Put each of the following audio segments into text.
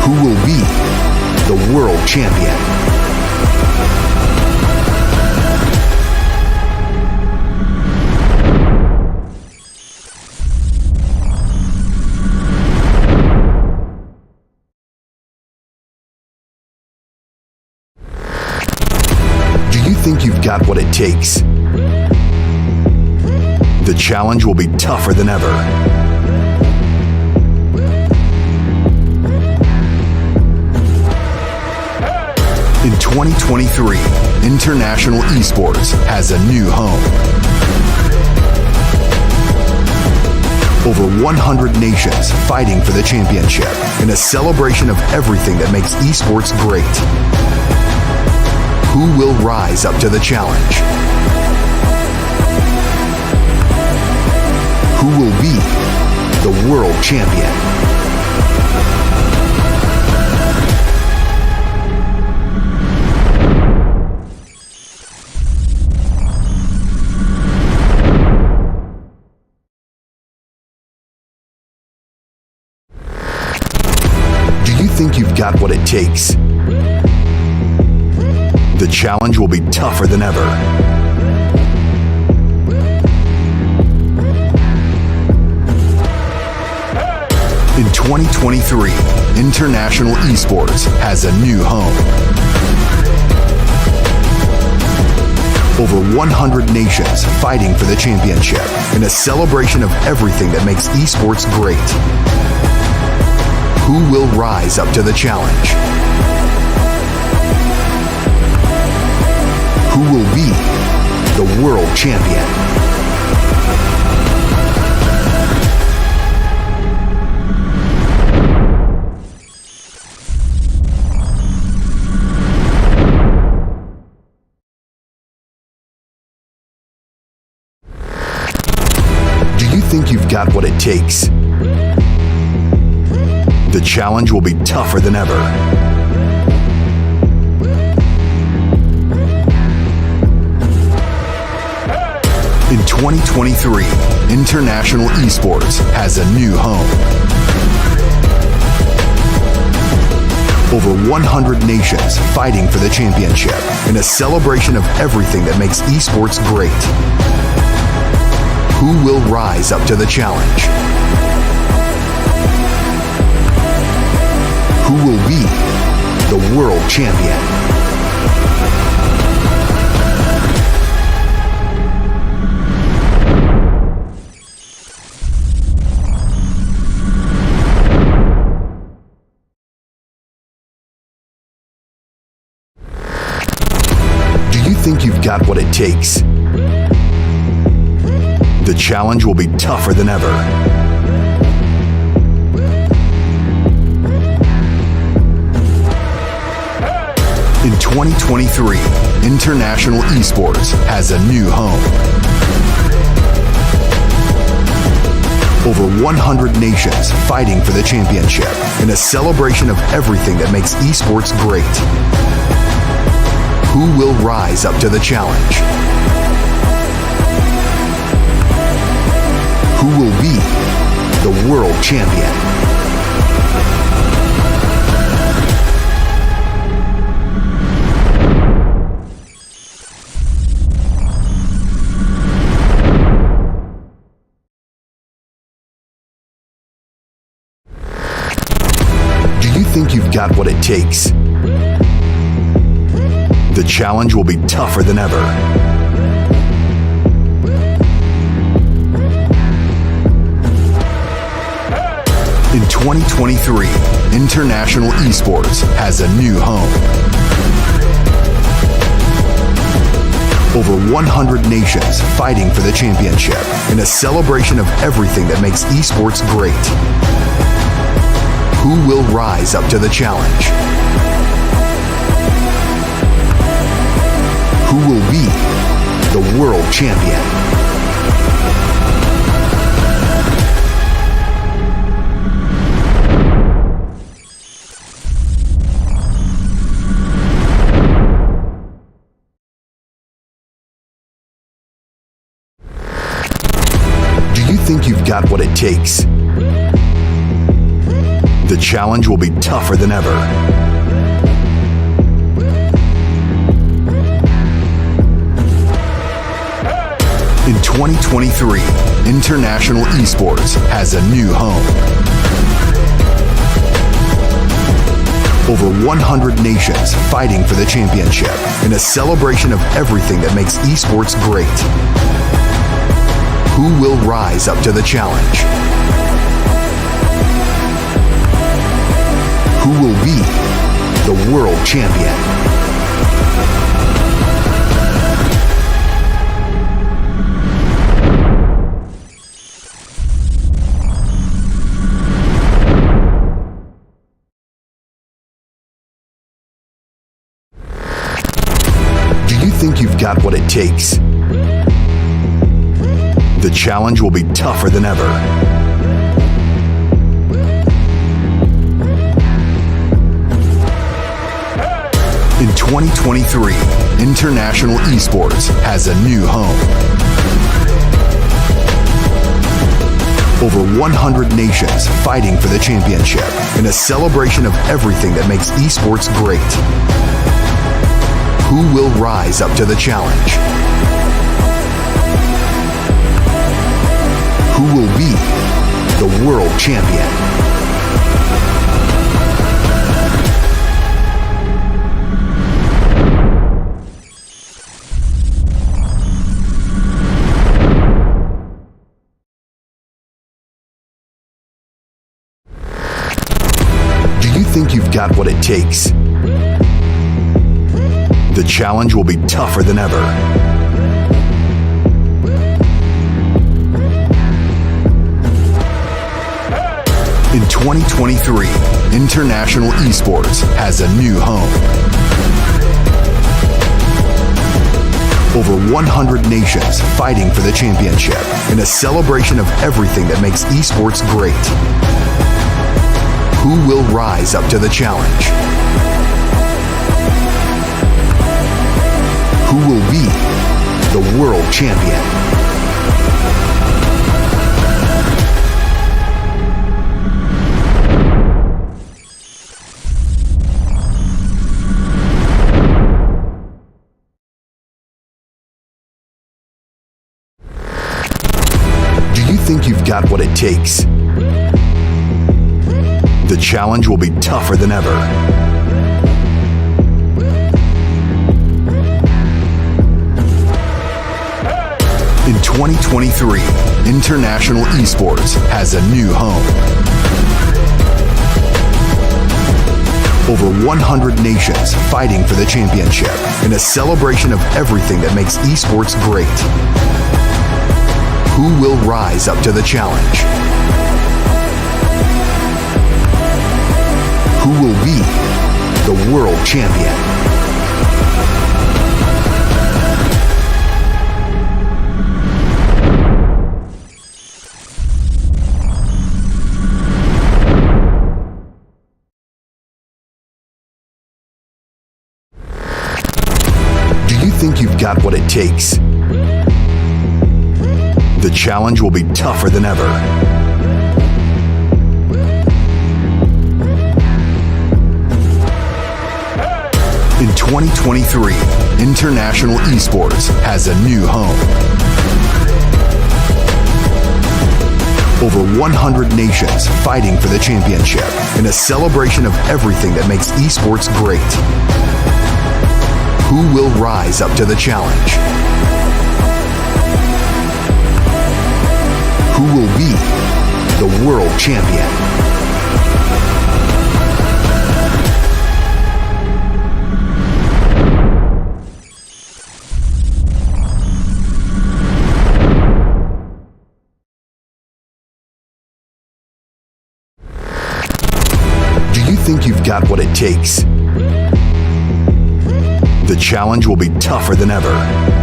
Who will be the world champion? Do you think you've got what it takes? The challenge will be tougher than ever. In 2023, international esports has a new home. Over 100 nations fighting for the championship in a celebration of everything that makes esports great. Who will rise up to the challenge? Who will be the world champion? Do you think you've got what it takes? The challenge will be tougher than ever. In 2023, international esports has a new home. Over 100 nations fighting for the championship in a celebration of everything that makes esports great. Who will rise up to the challenge? Who will be the world champion? Do you think you've got what it takes? The challenge will be tougher than ever. In 2023, international esports has a new home. Over 100 nations fighting for the championship in a celebration of everything that makes esports great. Who will rise up to the challenge? Who will be the world champion? Do you think you've got what it takes? The challenge will be tougher than ever. In 2023, international esports has a new home. Over 100 nations fighting for the championship in a celebration of everything that makes esports great. Who will rise up to the challenge? Who will be the world champion? Do you think you've got what it takes? The challenge will be tougher than ever. In 2023, international esports has a new home. Over 100 nations fighting for the championship in a celebration of everything that makes esports great. Who will rise up to the challenge? Who will be the world champion? Do you think you've got what it takes? The challenge will be tougher than ever. In 2023, international esports has a new home. Over 100 nations fighting for the championship in a celebration of everything that makes esports great. Who will rise up to the challenge? Who will be the world champion? Do you think you've got what it takes? The challenge will be tougher than ever. In 2023, international esports has a new home. Over 100 nations fighting for the championship in a celebration of everything that makes esports great. Who will rise up to the challenge? Who will be the world champion? Do you think you've got what it takes? The challenge will be tougher than ever. In 2023, international esports has a new home. Over 100 nations fighting for the championship in a celebration of everything that makes esports great. Who will rise up to the challenge? Who will be the world champion? Do you think you've got what it takes? The challenge will be tougher than ever. In 2023, international esports has a new home. Over 100 nations fighting for the championship in a celebration of everything that makes esports great. Who will rise up to the challenge? Who will be the world champion? Do you think you've got what it takes? The challenge will be tougher than ever. In 2023, international esports has a new home. Over 100 nations fighting for the championship in a celebration of everything that makes esports great. Who will rise up to the challenge? Who will be the world champion? Do you think you've got what it takes? The challenge will be tougher than ever.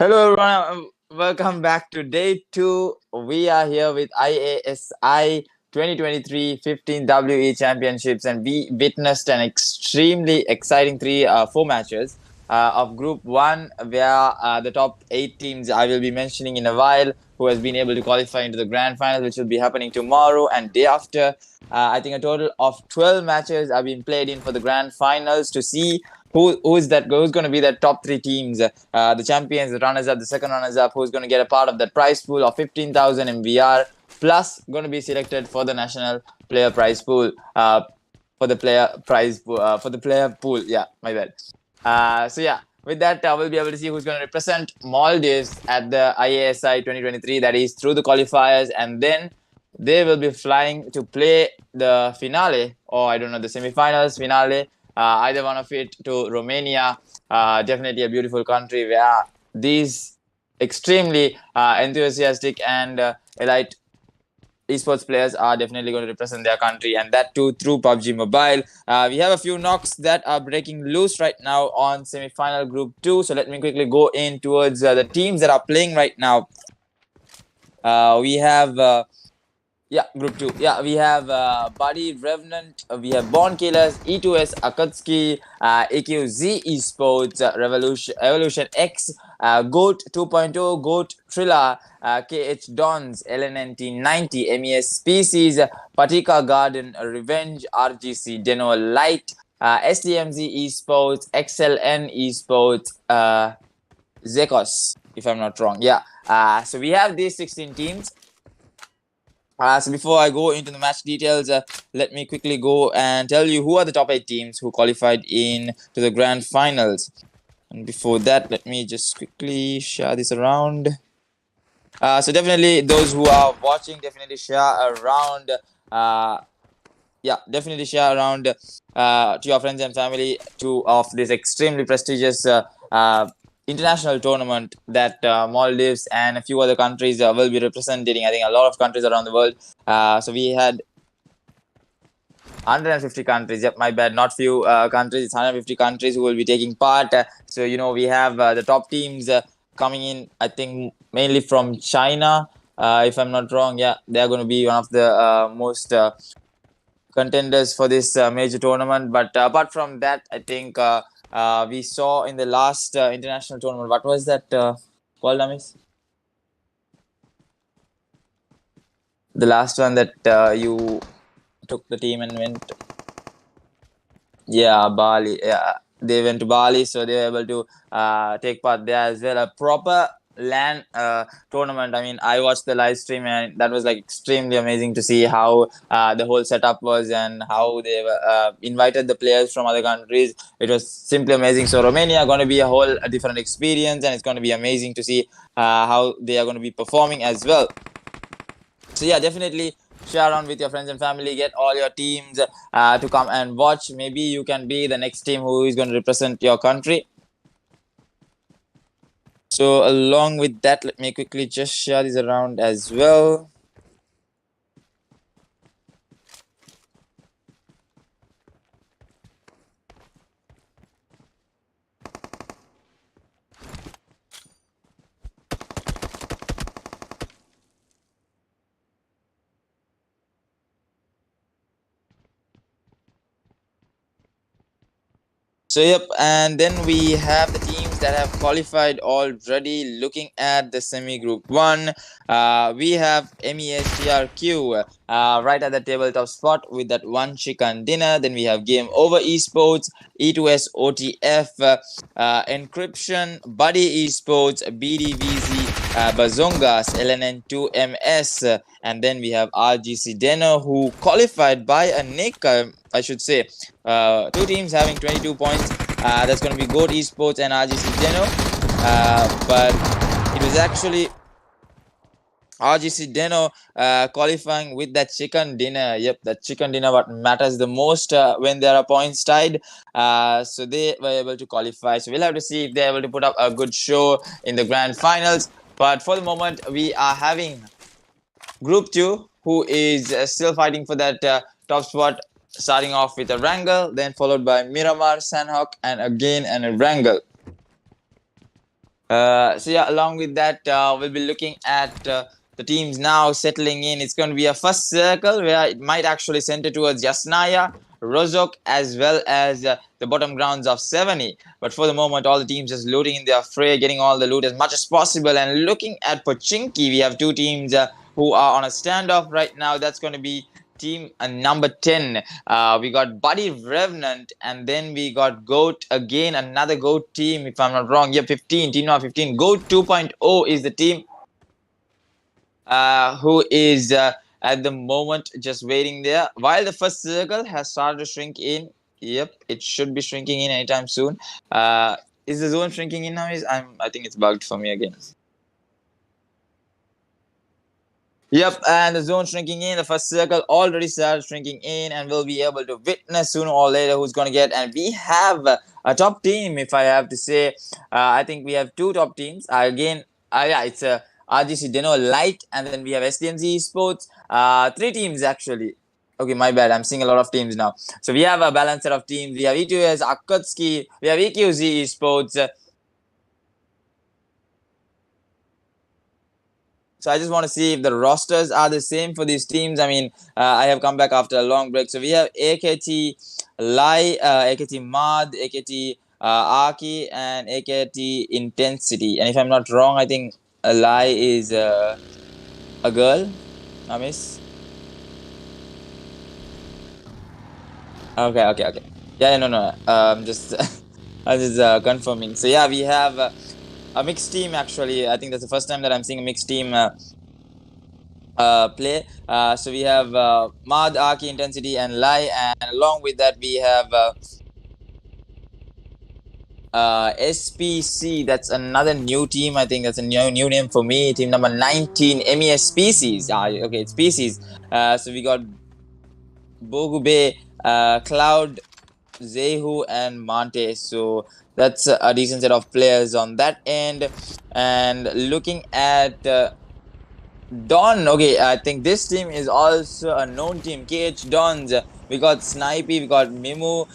Hello everyone, welcome back to day 2. We are here with IASI 2023 15 WE Championships, and we witnessed an extremely exciting 4 matches of Group 1, where the top 8 teams I will be mentioning in a while who has been able to qualify into the grand final, which will be happening tomorrow and day after. I think a total of 12 matches are being played in for the grand finals to see who's going to be the top 3 teams, the champions, the runners up, the second runners up, who's going to get a part of that prize pool of 15,000 MVR, plus going to be selected for the national player prize pool, for the player pool. Yeah, my bad. So yeah, with that, we'll be able to see who's going to represent Maldives at the IASI 2023, that is through the qualifiers, and then they will be flying to play the finale, or I don't know, the semi-finals, finale, either one of it, to Romania. Definitely a beautiful country where these extremely enthusiastic and elite esports players are definitely going to represent their country, and that too through PUBG Mobile. We have a few knocks that are breaking loose right now on semi-final Group 2. So let me quickly go in towards the teams that are playing right now. We have Group 2. Yeah, we have BADI, Revenant, we have Born Killers, E2S, AKATSUKI, AQZ Esports, Evolution X, GOAT 2.0, GOAT TRILLA, KH Dons, LNNT 90, MES Species, Patika Garden, Revenge, RGC, DENO LITE, SDMZ Esports, XLN Esports, ZEXOS, if I'm not wrong. Yeah. So we have these 16 teams. So before I go into the match details, let me quickly go and tell you who are the top 8 teams who qualified in to the grand finals. And before that, let me just quickly share this around. So definitely those who are watching, definitely share around. Definitely share around to your friends and family of this extremely prestigious international tournament that Maldives and a few other countries will be representing. I think a lot of countries around the world. So we had 150 countries. Yep, my bad. Not few countries. It's 150 countries who will be taking part. So, we have the top teams coming in, I think, mainly from China. If I'm not wrong, yeah, they're going to be one of the most contenders for this major tournament. But apart from that, I think we saw in the last international tournament, what was that called, Amis? The last one that you took the team and went. Yeah, Bali. Yeah, they went to Bali, so they were able to take part there as well. A proper LAN tournament. I mean, I watched the live stream, and that was like extremely amazing to see how the whole setup was and how they invited the players from other countries. It was simply amazing. So Romania going to be a different experience, and it's going to be amazing to see how they are going to be performing as well. So yeah, definitely share around with your friends and family. Get all your teams to come and watch. Maybe you can be the next team who is going to represent your country. So along with that, let me quickly just share this around as well. So yep, and then we have the teams that have qualified already. Looking at the semi-group 1, we have MESTRQ right at the tabletop spot with that one chicken dinner. Then we have Game Over Esports, E2S OTF, Encryption, BADI Esports, BDVZ, Bazongas, LNN2MS, and then we have RGC DENO, who qualified by a nick, I should say. 2 teams having 22 points. That's going to be GOAT Esports and RGC DENO. But it was actually RGC DENO qualifying with that chicken dinner. Yep, that chicken dinner what matters the most when there are points tied. So they were able to qualify. So we'll have to see if they're able to put up a good show in the grand finals. But for the moment, we are having Group 2, who is still fighting for that top spot, starting off with a Wrangle, then followed by Miramar, Sanhok, and again a Wrangle. So yeah, along with that, we'll be looking at the teams now settling in. It's going to be a first circle where it might actually center towards Yasnaya, Rozok, as well as the bottom grounds of Seveni. But for the moment, all the teams just looting in their fray, getting all the loot as much as possible. And looking at Pochinki, we have two teams who are on a standoff right now. That's going to be team number 10. We got BADI Revenant, and then we got GOAT again, another GOAT team, if I'm not wrong. Yeah, 15, team number 15. GOAT 2.0 is the team who is at the moment just waiting there. While the first circle has started to shrink in. Yep, it should be shrinking in anytime soon. Is the zone shrinking in now? I think it's bugged for me again. Yep, and the zone shrinking in, the first circle already started shrinking in, and we'll be able to witness sooner or later who's going to get. And we have a top team, if I have to say. I think we have two top teams. Yeah, it's RGC DENO LITE, and then we have SDMZ ESPORTS. Three teams actually. Okay, my bad. I'm seeing a lot of teams now. So we have a balanced set of teams. We have E2S, AKATSUKI, we have EQZ ESPORTS. So I just want to see if the rosters are the same for these teams. I mean, I have come back after a long break. So we have AKT LITE, AKT MAD, AKT Aki, and AKT Intensity. And if I'm not wrong, I think LITE is a girl, I miss. Okay. Yeah, no. Just I'm just confirming. So yeah, we have a mixed team actually. I think that's the first time that I'm seeing a mixed team play. So we have MAD, Aki, Intensity, and LITE, and along with that we have SPC. That's another new team. I think that's a new name for me. Team number 19, MES Species. Okay, it's Species. So we got Bogube, Cloud, Zehu, and Monte. So that's a decent set of players on that end. And looking at Don, okay, I think this team is also a known team. KH Dons. We got Snipey, we got Mimu,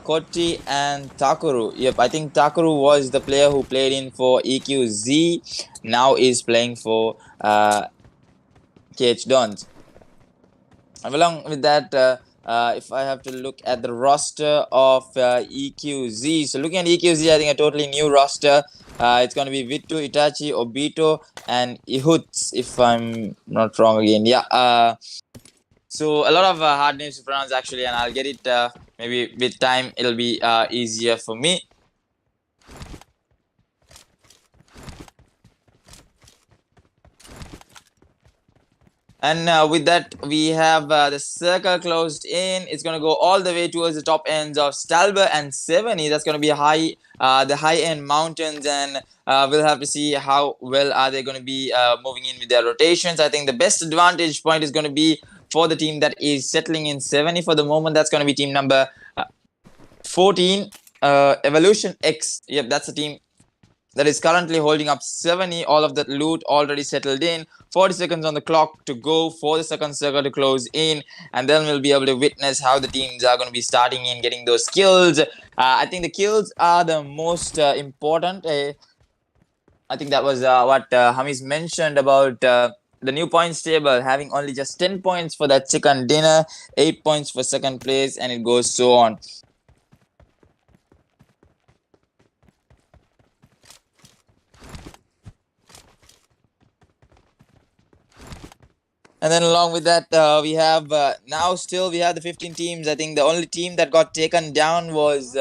Koti, and Takuru. Yep, I think Takuru was the player who played in for EQZ. Now is playing for KH Dons. And along with that, if I have to look at the roster of EQZ, so looking at EQZ, I think a totally new roster. It's going to be Vittu, Itachi, Obito, and Ihuts, if I'm not wrong again. Yeah. So a lot of hard names to pronounce actually, and I'll get it maybe with time. It'll be easier for me. And with that, we have the circle closed in. It's going to go all the way towards the top ends of Stalber and Seveni. That's going to be the high-end mountains, and we'll have to see how well are they going to be moving in with their rotations. I think the best advantage point is going to be for the team that is settling in Seveni for the moment. That's going to be team number 14, Evolution X. Yep, that's the team that is currently holding up 70. All of that loot already settled in. 40 seconds on the clock to go for the second circle to close in, and then we'll be able to witness how the teams are going to be starting in getting those kills. I think the kills are the most important. I think that was what Hamis mentioned about the new points table having only just 10 points for that chicken dinner, 8 points for second place, and it goes so on. And then along with that, we have now still we have the 15 teams. I think the only team that got taken down was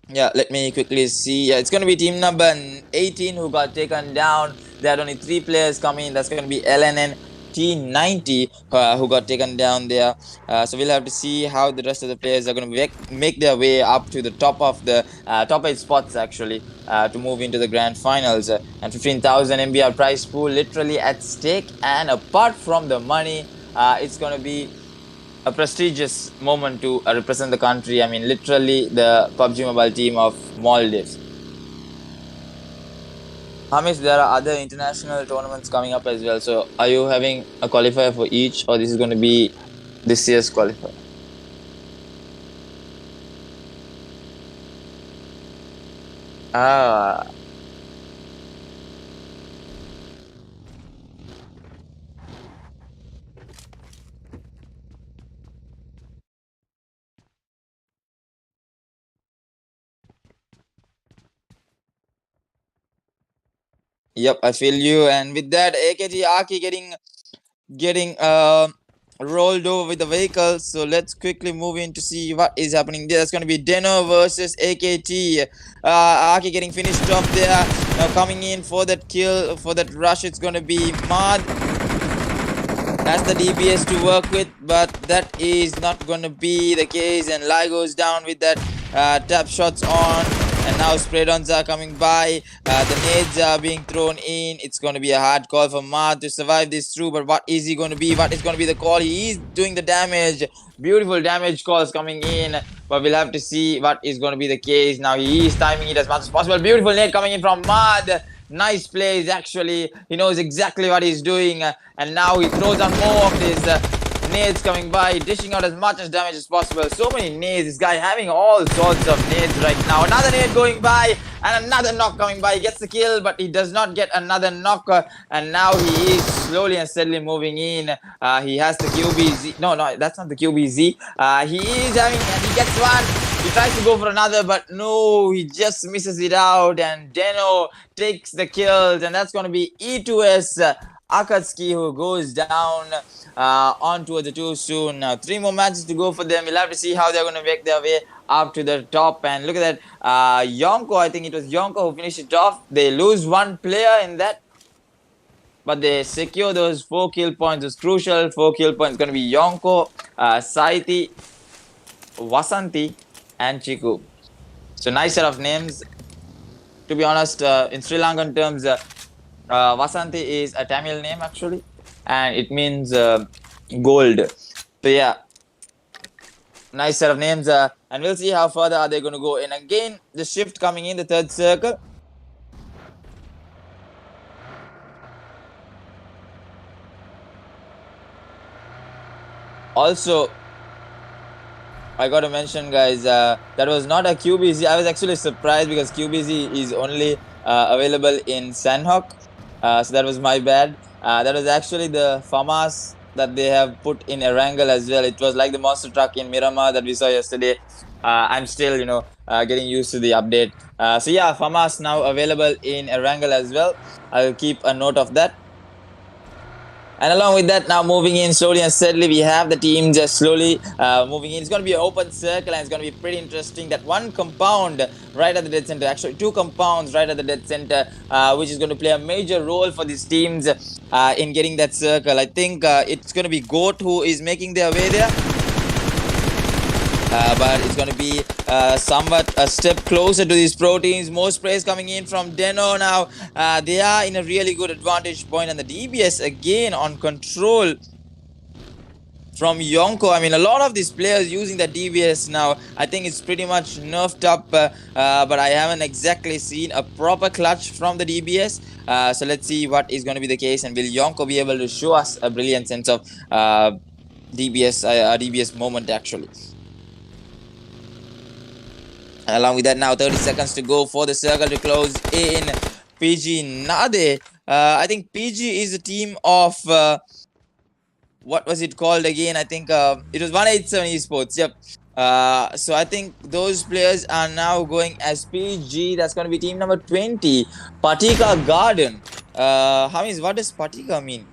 yeah, let me quickly see. Yeah, it's going to be team number 18 who got taken down. They had only 3 players coming. That's going to be LNN T90 who got taken down there. So we'll have to see how the rest of the players are going to make their way up to the top of the top 8 spots actually to move into the grand finals. And 15,000 MBR prize pool literally at stake. And apart from the money, it's going to be a prestigious moment to represent the country. I mean, literally the PUBG Mobile team of Maldives. Hamish, there are other international tournaments coming up as well. So, are you having a qualifier for each, or this is going to be this year's qualifier? . Ah, yep, I feel you. And with that, AKT Aki getting rolled over with the vehicle. So let's quickly move in to see what is happening there. That's going to be DENO versus AKT. Aki getting finished off there. Now coming in for that kill, for that rush, it's going to be Mad as the DBS to work with, but that is not going to be the case. And Lai goes down with that tap shots on. And now spray dons are coming by. The nades are being thrown in. It's going to be a hard call for Mad to survive this through. But what is he going to be? What is going to be the call? He is doing the damage. Beautiful damage calls coming in. But we'll have to see what is going to be the case. Now he is timing it as much as possible. Beautiful nade coming in from Mad. Nice plays, actually. He knows exactly what he's doing. And now he throws on more of his nades coming by, dishing out as much as damage as possible. So many nades. This guy having all sorts of nades right now. Another nade going by and another knock coming by. He gets the kill, but he does not get another knock. And now he is slowly and steadily moving in. He has the QBZ. No, that's not the QBZ. He is having, and he gets one. He tries to go for another, but no, he just misses it out. And DENO takes the kills, and that's going to be E2S AKATSUKI who goes down on towards the 2 soon. Now, 3 more matches to go for them. We'll have to see how they're going to make their way up to the top. And look at that. Yonko, I think it was Yonko who finished it off. They lose 1 player in that, but they secure those 4 kill points. It's crucial. 4 kill points going to be Yonko, Saiti, Vasanti, and Chiku. So nice set of names. To be honest, in Sri Lankan terms, Vasanti is a Tamil name actually, and it means gold. So yeah, nice set of names, and we'll see how further are they going to go. And again, the shift coming in the 3rd circle. Also, I got to mention, guys, that was not a QBZ. I was actually surprised because QBZ is only available in Sandhawk. So that was my bad. That was actually the FAMAS that they have put in Erangel as well. It was like the monster truck in Miramar that we saw yesterday. I'm still, getting used to the update. So yeah, FAMAS now available in Erangel as well. I'll keep a note of that. And along with that, now moving in slowly and steadily, we have the team just slowly moving in. It's going to be an open circle, and it's going to be pretty interesting. That 1 compound right at the dead center, actually 2 compounds right at the dead center, which is going to play a major role for these teams in getting that circle. I think it's going to be GOAT who is making their way there. But it's going to be somewhat a step closer to these pro teams. More sprays coming in from DENO now. They are in a really good advantage point, and the DBS again on control from Yonko. I mean, a lot of these players using the DBS now. I think it's pretty much nerfed up, but I haven't exactly seen a proper clutch from the DBS. So let's see what is going to be the case, and will Yonko be able to show us a brilliant sense of DBS moment actually. And along with that, now 30 seconds to go for the circle to close in. PG Nade. I think PG is a team of what was it called again? I think it was 187 Esports. Yep. So I think those players are now going as PG. That's going to be team number 20, Patika Garden. What does Patika mean?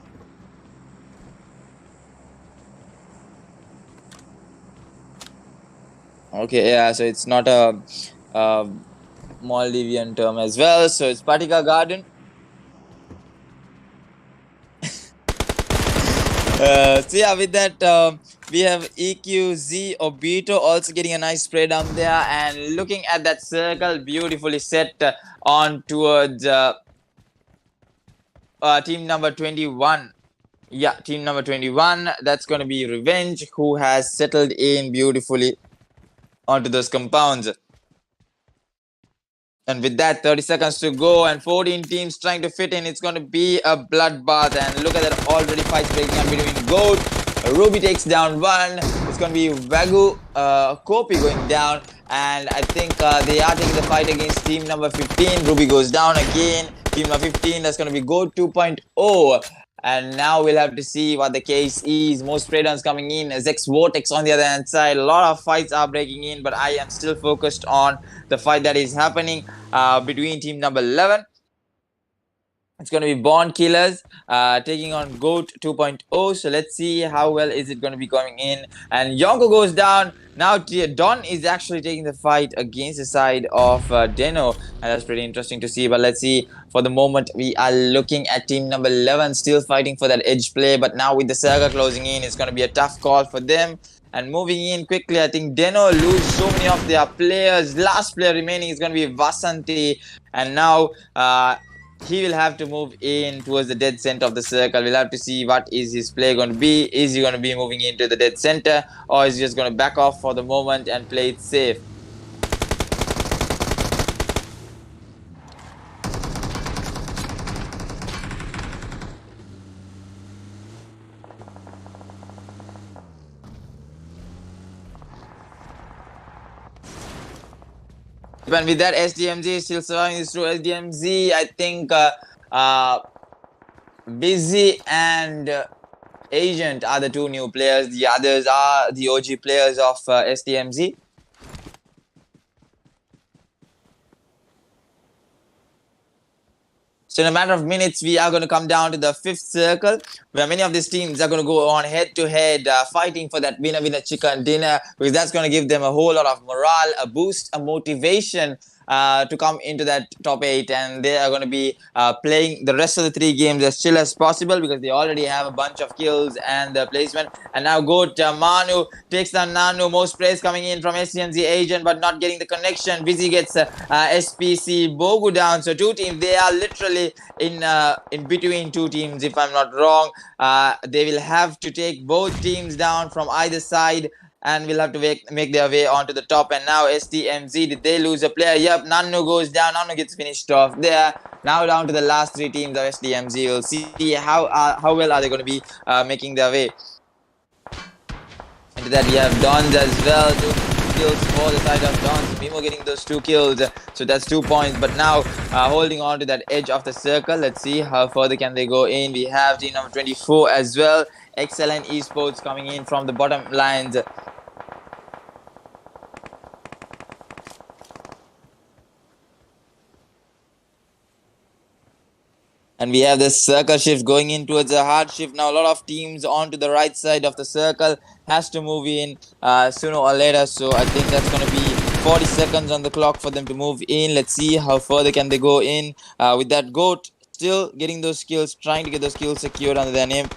Okay, yeah, so it's not a Maldivian term as well. So it's Patika Garden. So yeah, with that, we have EQZ Obito also getting a nice spray down there, and looking at that circle beautifully set on towards team number 21. Yeah, team number 21. That's going to be Revenge, who has settled in beautifully onto those compounds. And with that, 30 seconds to go and 14 teams trying to fit in. It's going to be a bloodbath. And look at that, already fights breaking out between GOAT. Ruby takes down 1. It's going to be Wagyu Kopi going down. And I think they are taking the fight against team number 15. Ruby goes down again. Team number 15, that's going to be Go 2.0. And now we'll have to see what the case is. More spray downs coming in. Zex Vortex on the other hand side. A lot of fights are breaking in, but I am still focused on the fight that is happening between team number 11. It's going to be Bond Killers taking on GOAT 2.0. So let's see how well is it going to be going in. And Yonko goes down. Now Don is actually taking the fight against the side of DENO. And that's pretty interesting to see. But let's see. For the moment, we are looking at team number 11 still fighting for that edge play. But now with the circle closing in, it's going to be a tough call for them. And moving in quickly, I think DENO lose so many of their players. Last player remaining is going to be Vasanti. And now he will have to move in towards the dead center of the circle. We'll have to see what is his play going to be. Is he going to be moving into the dead center, or is he just going to back off for the moment and play it safe? And with that, SDMZ still surviving this through. SDMZ, I think Busy and Agent are the two new players. The others are the OG players of SDMZ. So in a matter of minutes, we are going to come down to the fifth circle, where many of these teams are going to go on head-to-head fighting for that winner chicken dinner, because that's going to give them a whole lot of morale, a boost, a motivation to come into that top 8, and they are going to be playing the rest of the 3 games as chill as possible, because they already have a bunch of kills and placement. And now GOAT Manu takes down Nanu. Most praise coming in from SCMZ Agent, but not getting the connection. Busy gets SPC Bogu down. So 2 teams, they are literally in between 2 teams, if I'm not wrong. They will have to take both teams down from either side, and we'll have to make their way onto the top. And now SDMZ, did they lose a player? Yep, Nanu goes down. Nanu gets finished off there. Now down to the last 3 teams of SDMZ. We'll see how well are they going to be making their way. Into that, we have Dons as well. 2 kills for the side of Dons. Mimo getting those 2 kills. So that's 2 points. But now holding on to that edge of the circle. Let's see how further can they go in. We have team number 24 as well. Excellent esports coming in from the bottom lines. And we have this circle shift going in towards a hard shift. Now a lot of teams onto the right side of the circle has to move in sooner or later. So I think that's going to be 40 seconds on the clock for them to move in. Let's see how further can they go in with that GOAT still getting those kills, trying to get those kills secured under their name.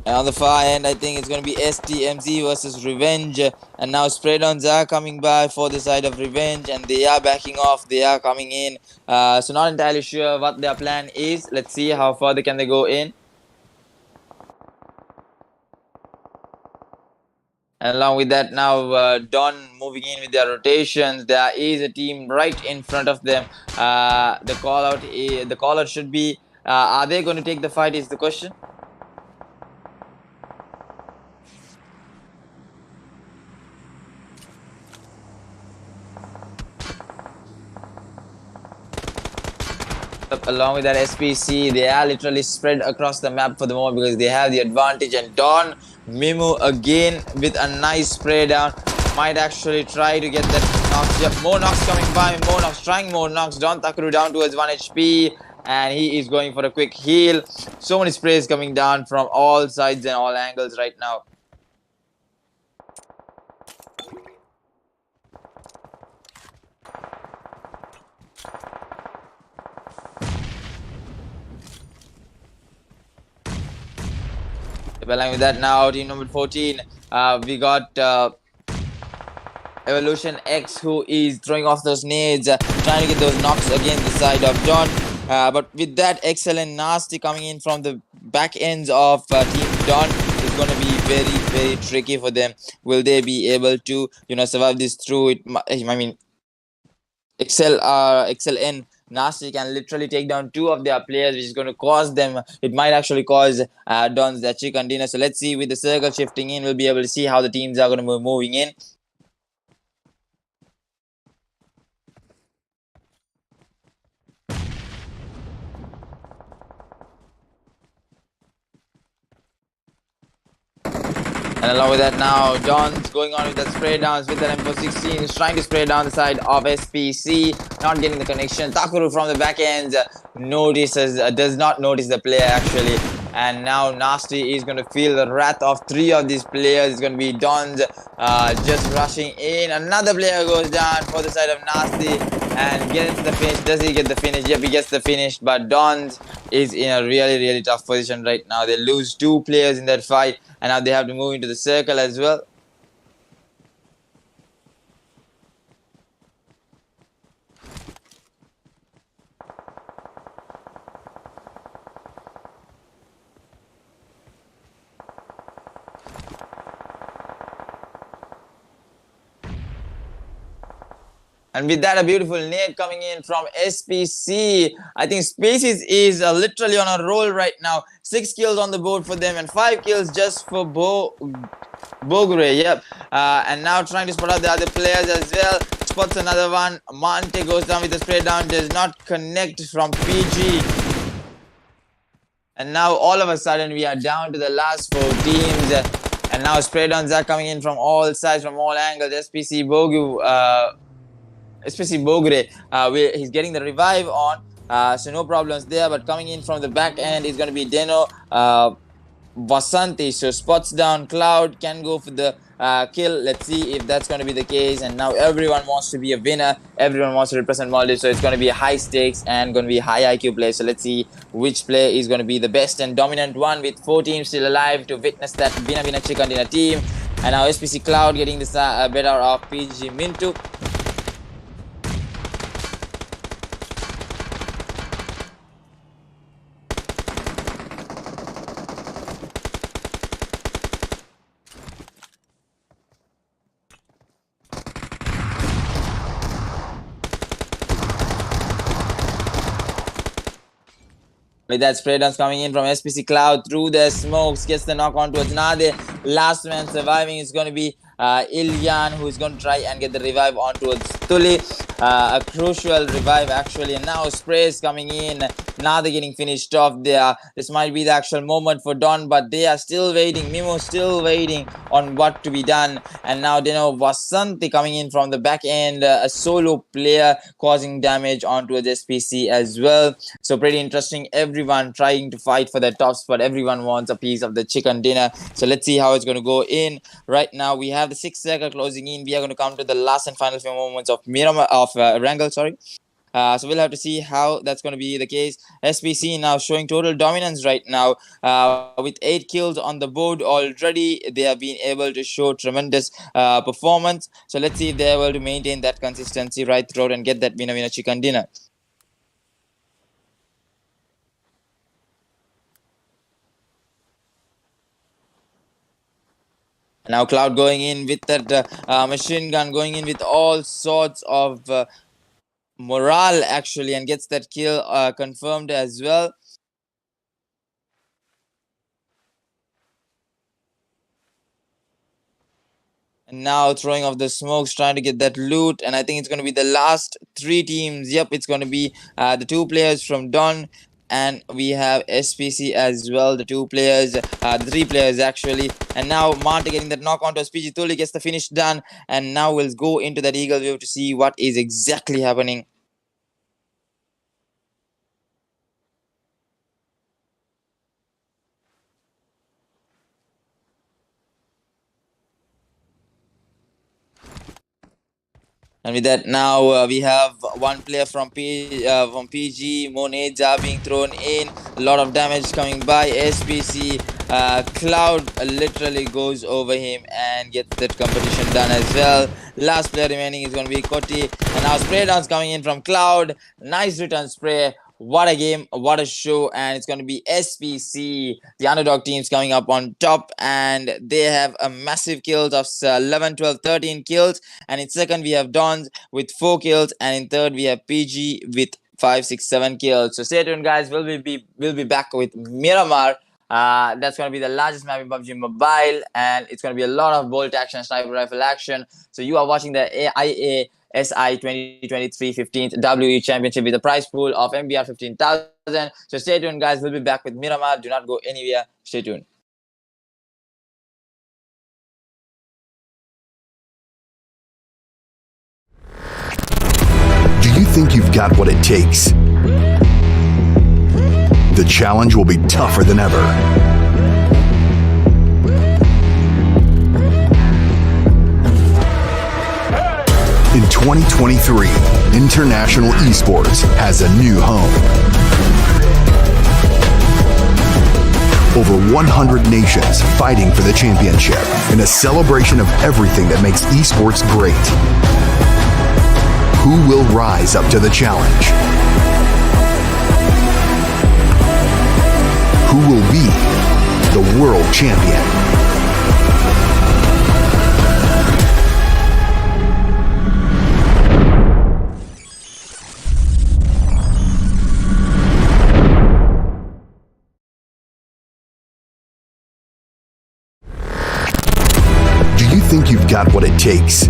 And on the far end, I think it's going to be SDMZ versus Revenge. And now spray downs are coming by for the side of Revenge, and they are backing off. They are coming in. So not entirely sure what their plan is. Let's see how further can they go in. And along with that, now Don moving in with their rotations. There is a team right in front of them. The call out should be, are they going to take the fight is the question. Along with that SPC, they are literally spread across the map for the moment because they have the advantage. And Don Mimu again with a nice spray down. Might actually try to get that knocks. Yep, more knocks coming by. More knocks, trying more knocks. Don Takuru down towards 1 HP. And he is going for a quick heal. So many sprays coming down from all sides and all angles right now. Along with that, now team number 14, we got Evolution X, who is throwing off those nades, trying to get those knocks against the side of Don. But with that excellent nasty coming in from the back ends of Team Don, it's going to be very, very tricky for them. Will they be able to, survive this through it? I mean, XLN Nasty can literally take down two of their players, which is going to cause them. It might actually cause Dons their chicken dinner. So let's see, with the circle shifting in, we'll be able to see how the teams are going to be moving in. And along with that, now Don's going on with that spray downs with that M416. He's trying to spray down the side of SPC, not getting the connection. Takuru from the back end does not notice the player actually. And now Nasty is going to feel the wrath of three of these players. It's going to be Don's just rushing in. Another player goes down for the side of Nasty and gets the finish. Does he get the finish? Yep, he gets the finish. But Don's is in a really, really tough position right now. They lose two players in that fight. And now they have to move into the circle as well. And with that, a beautiful nade coming in from SPC. I think Spaces is literally on a roll right now. 6 kills on the board for them and 5 kills just for Bogre. Yep. And now trying to spot out the other players as well. Spots another one. Monte goes down with the spray down. Does not connect from PG. And now all of a sudden we are down to the last 4 teams. And now spray downs are coming in from all sides, from all angles. Especially Bogre, he's getting the revive on, so no problems there. But coming in from the back end is going to be DENO, Vasanti. So spots down Cloud, can go for the kill. Let's see if that's going to be the case. And now everyone wants to be a winner. Everyone wants to represent Maldives. So it's going to be a high stakes and going to be a high IQ play. So let's see which play is going to be the best and dominant one, with 4 teams still alive to witness that winner chicken dinner team. And now SPC Cloud getting this better of PG Mintu. With that, spray downs coming in from SPC Cloud through the smokes, gets the knock on towards Nade. Last man surviving is going to be Ilyan, who is going to try and get the revive on towards Tuli. A crucial revive actually. And now sprays coming in. Nade getting finished off there. This might be the actual moment for Don, but they are still waiting. Mimo still waiting on what to be done. And now DENO Vasanti coming in from the back end. A solo player causing damage on towards SPC as well. So pretty interesting. Everyone trying to fight for their top spot. Everyone wants a piece of the chicken dinner. So let's see how it's going to go in. Right now we have the 6th circle closing in. We are going to come to the last and final few moments of Wrangle. Sorry. So we'll have to see how that's going to be the case. SPC now showing total dominance right now, with 8 kills on the board already. They have been able to show tremendous performance. So let's see if they're able to maintain that consistency right throughout and get that winner chicken dinner. Now Cloud going in with that machine gun, going in with all sorts of morale actually, and gets that kill confirmed as well. And now throwing off the smokes, trying to get that loot. And I think it's going to be the last 3 teams. Yep, it's going to be the 2 players from Don. And we have SPC as well, the 2 players, the 3 players actually. And now Monte getting that knock onto SPG. Tuli gets the finish done. And now we'll go into that eagle view to see what is exactly happening. And with that, now we have one player from PG. More nades are being thrown in. A lot of damage coming by SPC. Cloud literally goes over him and gets that competition done as well. Last player remaining is going to be Koti. And now spray downs coming in from Cloud. Nice return spray. What a game, what a show. And it's going to be SPC, the underdog teams, coming up on top, and they have a massive kills of 11, 12, 13 kills. And in second we have Dons with 4 kills, and in third we have PG with 5, 6, 7 kills. So stay tuned, guys. We'll be back with Miramar. That's going to be the largest map in PUBG Mobile, and it's going to be a lot of bolt action, sniper rifle action. So you are watching the IASI 2023 15th WE Championship with a prize pool of MBR 15,000. So stay tuned, guys. We'll be back with Miramar. Do not go anywhere. Stay tuned. Do you think you've got what it takes? The challenge will be tougher than ever. In 2023, international esports has a new home. Over 100 nations fighting for the championship in a celebration of everything that makes esports great. Who will rise up to the challenge? Who will be the world champion? Do you think you've got what it takes?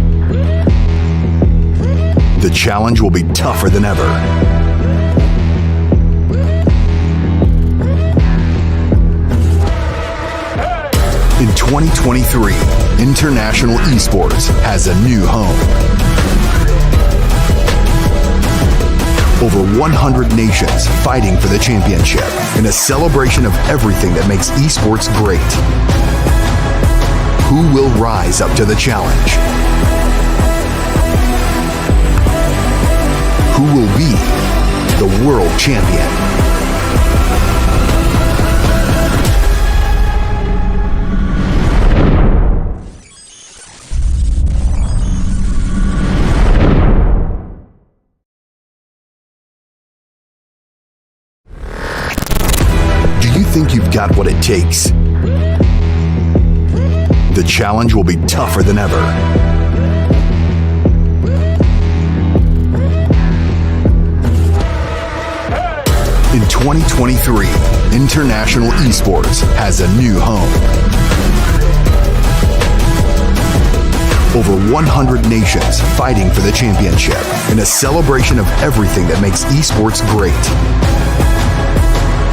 The challenge will be tougher than ever. In 2023, international esports has a new home. Over 100 nations fighting for the championship in a celebration of everything that makes esports great. Who will rise up to the challenge? Who will be the world champion? Do you think you've got what it takes? The challenge will be tougher than ever. In 2023, international esports has a new home. Over 100 nations fighting for the championship in a celebration of everything that makes esports great.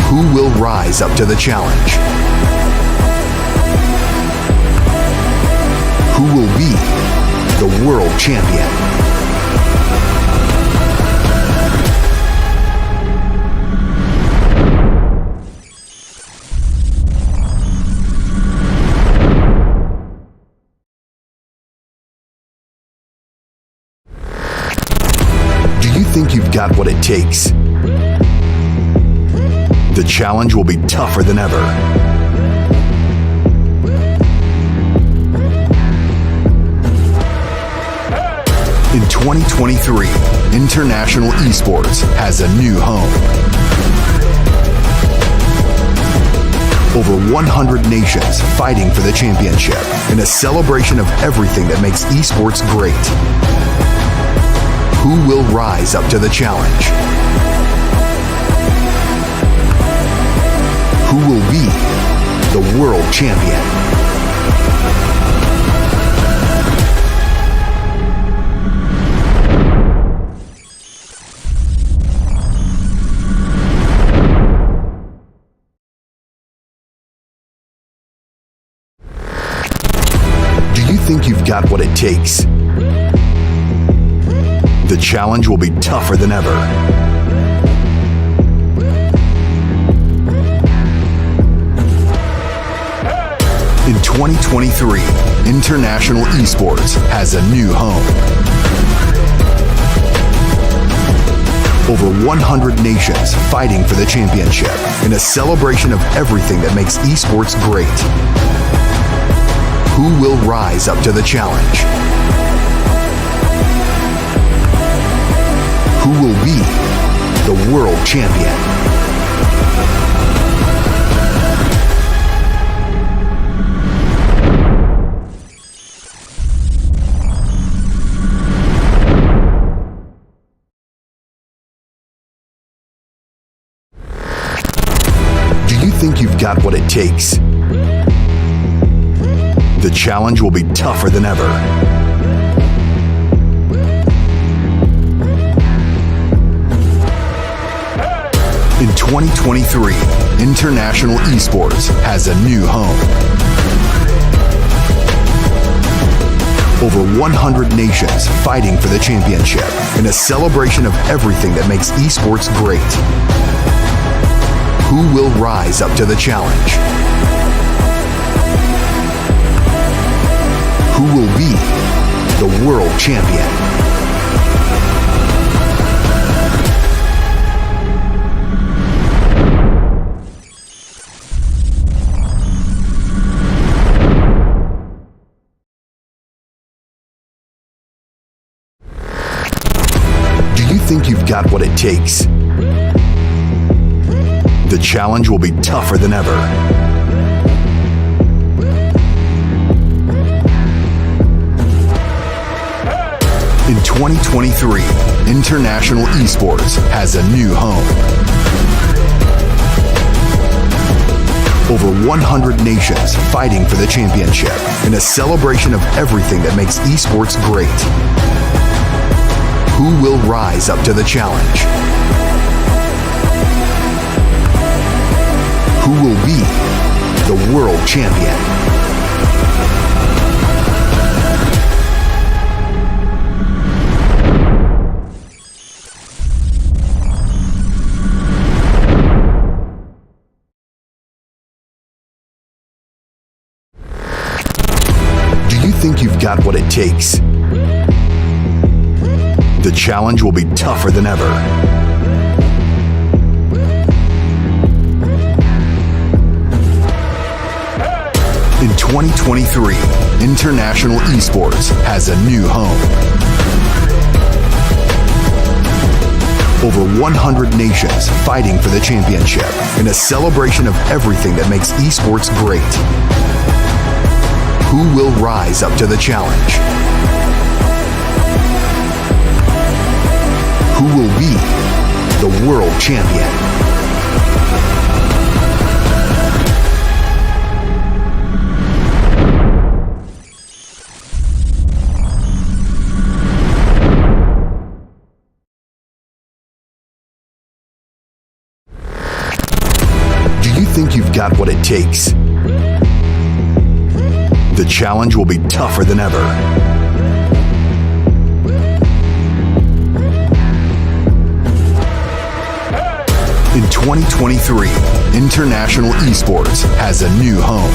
Who will rise up to the challenge? Who will be the world champion? Do you think you've got what it takes? The challenge will be tougher than ever. In 2023, international esports has a new home. Over 100 nations fighting for the championship in a celebration of everything that makes esports great. Who will rise up to the challenge? Who will be the world champion? Do you think you've got what it takes? The challenge will be tougher than ever. In 2023, international esports has a new home. Over 100 nations fighting for the championship in a celebration of everything that makes esports great. Who will rise up to the challenge? Who will be the world champion? think you've got what it takes? The challenge will be tougher than ever. In 2023, international esports has a new home. Over 100 nations fighting for the championship in a celebration of everything that makes esports great. Who will rise up to the challenge? Who will be the world champion? Do you think you've got what it takes? The challenge will be tougher than ever. In 2023, international esports has a new home. Over 100 nations fighting for the championship in a celebration of everything that makes esports great. Who will rise up to the challenge? Who will be the world champion? Do you think you've got what it takes? The challenge will be tougher than ever. In 2023, international esports has a new home. Over 100 nations fighting for the championship in a celebration of everything that makes esports great. Who will rise up to the challenge? Who will be the world champion? Do you think you've got what it takes? The challenge will be tougher than ever. In 2023, international esports has a new home.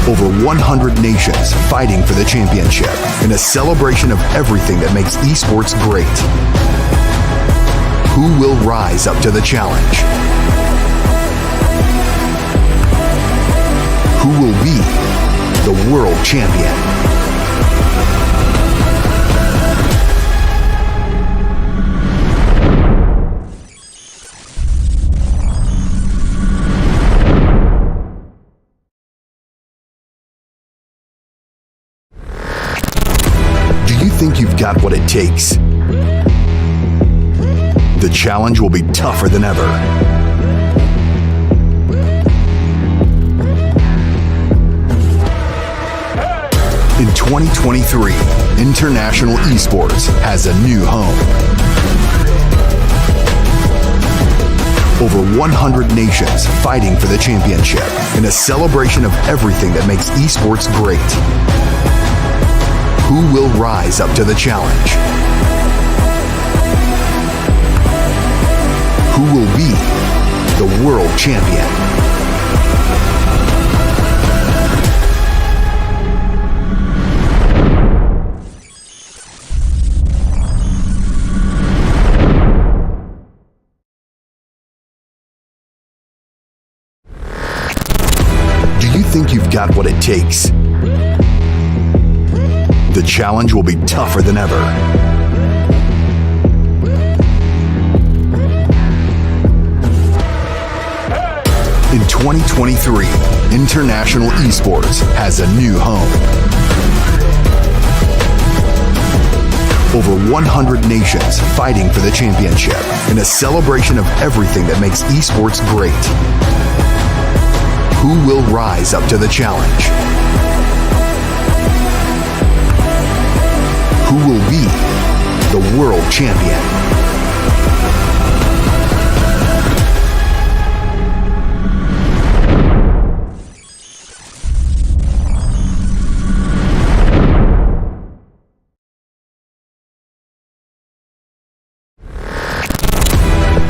Over 100 nations fighting for the championship in a celebration of everything that makes esports great. Who will rise up to the challenge? Who will be the world champion? Do you think you've got what it takes? The challenge will be tougher than ever. In 2023, international esports has a new home. Over 100 nations fighting for the championship in a celebration of everything that makes esports great. Who will rise up to the challenge? Who will be the world champion? Do you think you've got what it takes? The challenge will be tougher than ever. In 2023, international esports has a new home. Over 100 nations fighting for the championship in a celebration of everything that makes esports great. Who will rise up to the challenge? Who will be the world champion?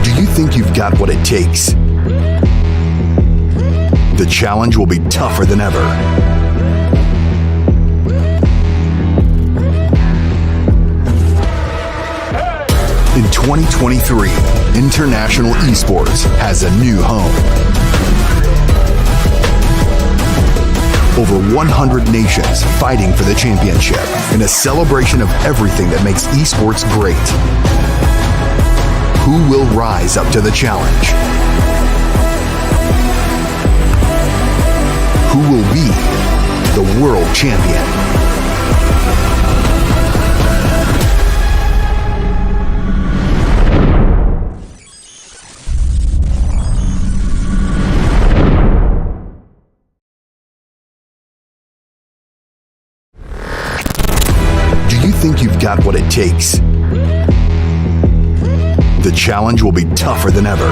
Do you think you've got what it takes? The challenge will be tougher than ever. In 2023, international esports has a new home. Over 100 nations fighting for the championship in a celebration of everything that makes esports great. Who will rise up to the challenge? Who will be the world champion? Do you think you've got what it takes? The challenge will be tougher than ever.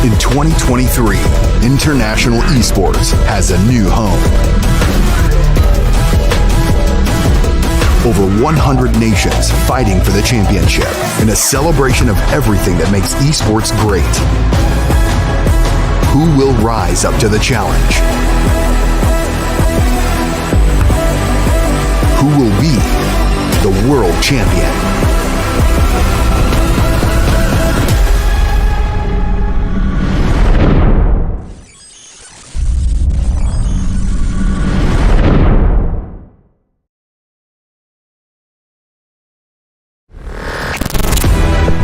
In 2023, international esports has a new home. Over 100 nations fighting for the championship in a celebration of everything that makes esports great. Who will rise up to the challenge? Who will be the world champion?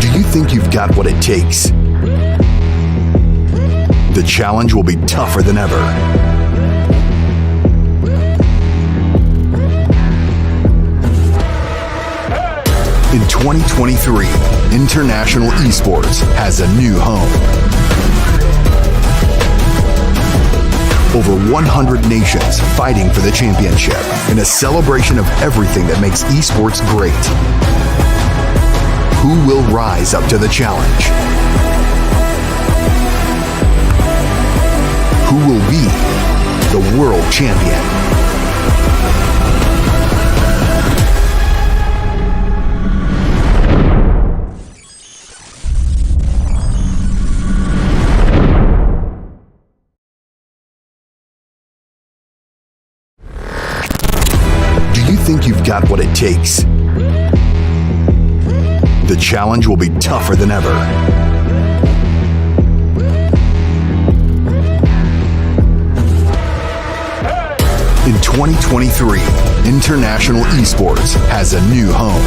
Do you think you've got what it takes? The challenge will be tougher than ever. In 2023, international esports has a new home. Over 100 nations fighting for the championship in a celebration of everything that makes esports great. Who will rise up to the challenge? Who will be the world champion? Do you think you've got what it takes? The challenge will be tougher than ever. In 2023, international esports has a new home.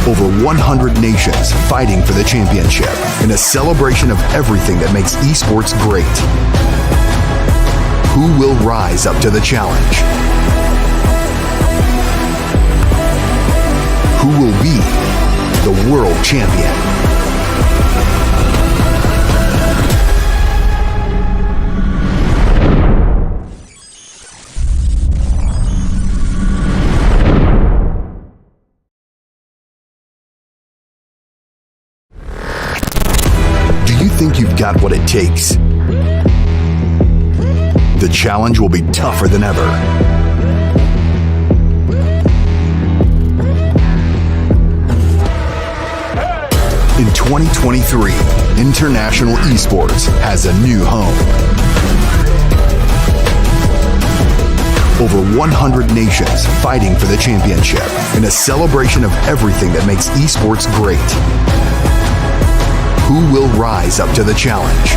Over 100 nations fighting for the championship in a celebration of everything that makes esports great. Who will rise up to the challenge? Who will be the world champion? Do you think you've got what it takes? The challenge will be tougher than ever. In 2023, international esports has a new home. Over 100 nations fighting for the championship in a celebration of everything that makes esports great. Who will rise up to the challenge?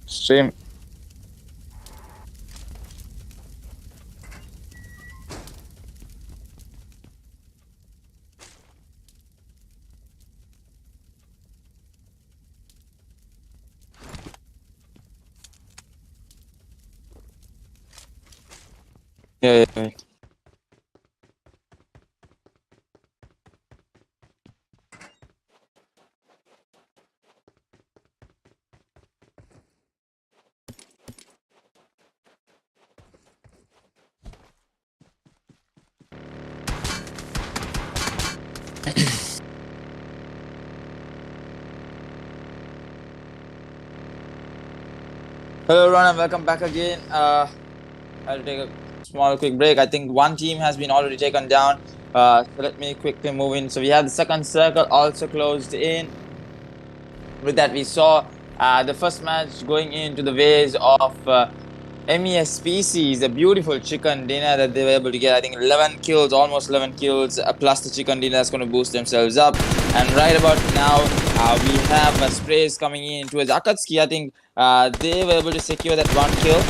Stream. Yeah. Hello everyone and welcome back again. I'll take a small quick break. I think one team has been already taken down. So let me quickly move in. So we have the second circle also closed in. With that, we saw the first match going into the ways of MES Species, a beautiful chicken dinner that they were able to get. I think 11 kills, almost 11 kills, plus the chicken dinner that's going to boost themselves up. And right about now, we have sprays coming in towards AKATSUKI. I think they were able to secure that one kill.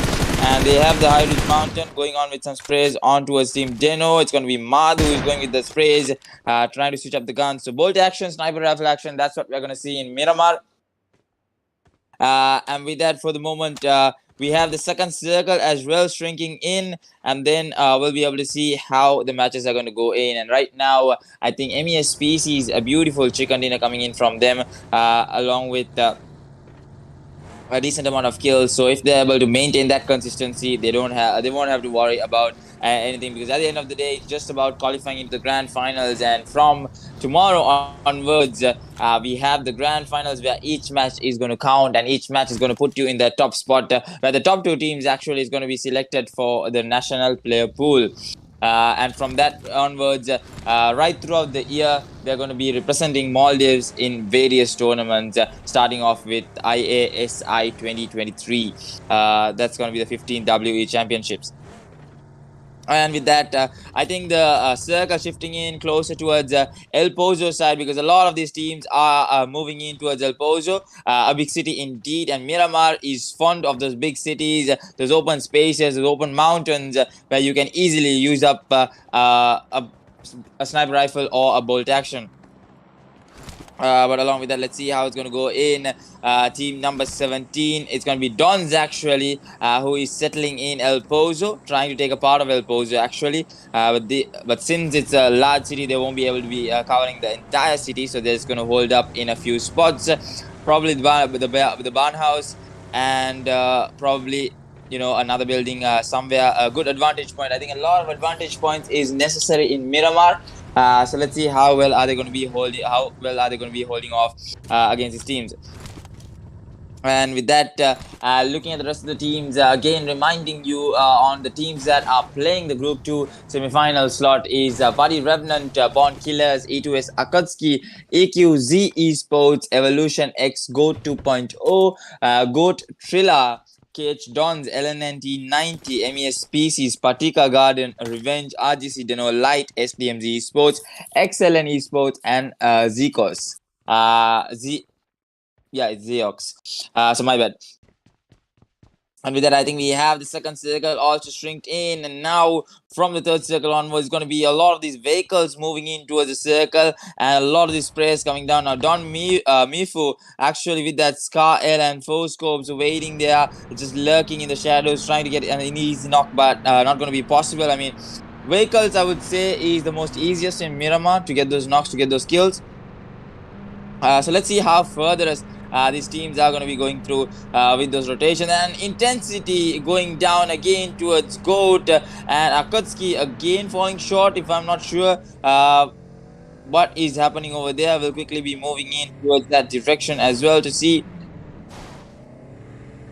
And they have the High Ridge Mountain going on with some sprays on towards Team DENO. It's going to be Madhu who's going with the sprays, trying to switch up the guns. So bolt action, sniper rifle action, that's what we're going to see in Miramar. And with that, for the moment, we have the second circle as well shrinking in, and then we'll be able to see how the matches are going to go in. And right now, I think MES Species, a beautiful chicken dinner coming in from them, along with a decent amount of kills. So if they're able to maintain that consistency, they won't have to worry about anything, because at the end of the day, it's just about qualifying into the grand finals. And from tomorrow onwards, we have the grand finals where each match is going to count, and each match is going to put you in the top spot, where the top two teams actually is going to be selected for the national player pool. And from that onwards, right throughout the year, they're going to be representing Maldives in various tournaments, starting off with IASI 2023. That's going to be the 15 WE Championships. And with that, I think the circle shifting in closer towards El Pozo side, because a lot of these teams are moving in towards El Pozo, a big city indeed. And Miramar is fond of those big cities, those open spaces, those open mountains, where you can easily use up a sniper rifle or a bolt action. But along with that, let's see how it's going to go in. Team number 17, it's going to be Dons actually, who is settling in El Pozo, trying to take a part of El Pozo actually. But since it's a large city, they won't be able to be covering the entire city, so they're just going to hold up in a few spots. Probably the barn house, and probably another building somewhere. A good advantage point. I think a lot of advantage points is necessary in Miramar. So let's see how well are they going to be holding off against these teams. And with that, looking at the rest of the teams, again reminding you on the teams that are playing the Group 2 semi-final slot is BADI Revenant, Bond Killers, E2S Akatsuki, EQZ Esports, Evolution X, Goat 2.0, Goat TRILLA, KH Dons, LNNT 90, MES Species, Patika Garden, Revenge, RGC DENO, LITE, SDMZ Esports, XLN Esports, and ZEXOS. It's ZEXOS. So my bad. And with that, I think we have the second circle also shrinked in. And now from the third circle onwards, it's going to be a lot of these vehicles moving in towards the circle, and a lot of these sprays coming down. Now, Mifu, actually with that Scar L and 4 scopes waiting there, just lurking in the shadows, trying to get an easy knock, but not going to be possible. I mean, vehicles, I would say, is the most easiest in Miramar to get those knocks, to get those kills. So let's see how further these teams are going to be going through with those rotations, and intensity going down again towards Goat, and Akatsuki again falling short. If I'm not sure what is happening over there, we'll quickly be moving in towards that direction as well to see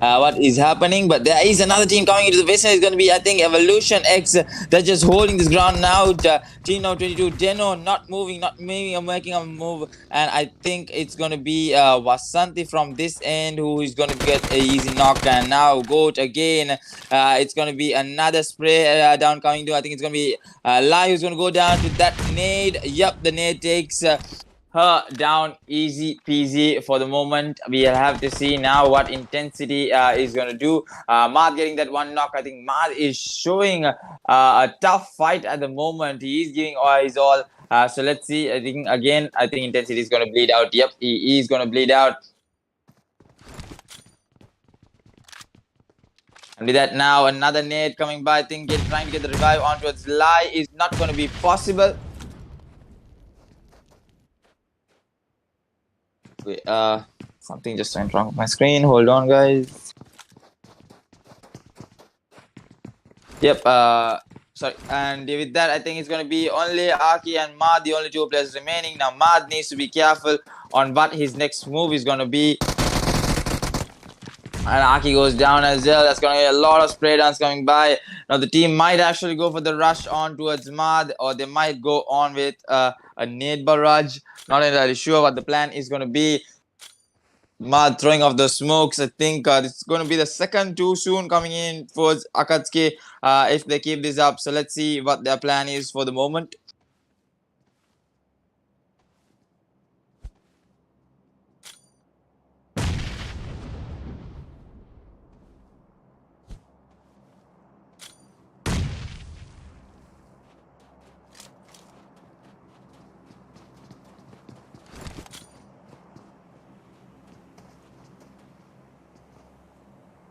what is happening. But there is another team coming into the vicinity. It's going to be, I think, Evolution X. They're just holding this ground now. Team number 22, DENO, not moving, making a move. And I think it's going to be Vasanti from this end who is going to get an easy knock. And now Goat again. It's going to be another spray down coming to. I think it's going to be Lai who's going to go down to that nade. Yep, the nade takes her down easy peasy for the moment. We'll have to see now what intensity is going to do. Maad getting that one knock. I think Maad is showing a tough fight at the moment. He is giving all his all. So let's see. I think again, I think intensity is going to bleed out. Yep, he is going to bleed out. And with that now, another nade coming by. I think trying to get the revive onto its LITE is not going to be possible. Wait, something just went wrong with my screen. Hold on, guys. Yep, sorry. And with that, I think it's going to be only Aki and Maad, the only two players remaining. Now, Maad needs to be careful on what his next move is going to be. And Aki goes down as well. That's going to be a lot of spray downs coming by. Now, the team might actually go for the rush on towards Maad, or they might go on with a nade barrage. Not entirely sure what the plan is going to be. Maad throwing off the smokes. I think it's going to be the second too soon coming in for AKATSUKI if they keep this up. So let's see what their plan is for the moment.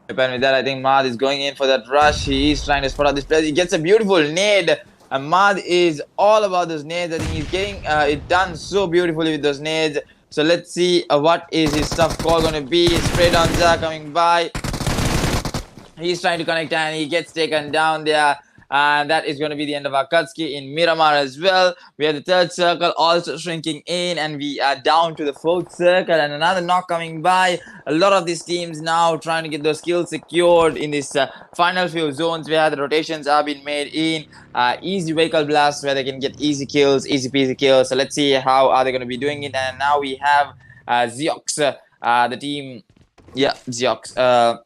And with that, I think Maad is going in for that rush. He is trying to spot out this player. He gets a beautiful nade. And Maad is all about those nades. I think he's getting it done so beautifully with those nades. So let's see what is his stuff call going to be. Spray downs are coming by. He's trying to connect and he gets taken down there. And that is going to be the end of AKATSUKI in Miramar as well. We have the third circle also shrinking in, and we are down to the fourth circle. And another knock coming by. A lot of these teams now trying to get those kills secured in this final few zones where the rotations are being made in. Easy vehicle blasts where they can get easy kills, easy peasy kills. So let's see how are they going to be doing it. And now we have ZEXOS, the team. Yeah, ZEXOS.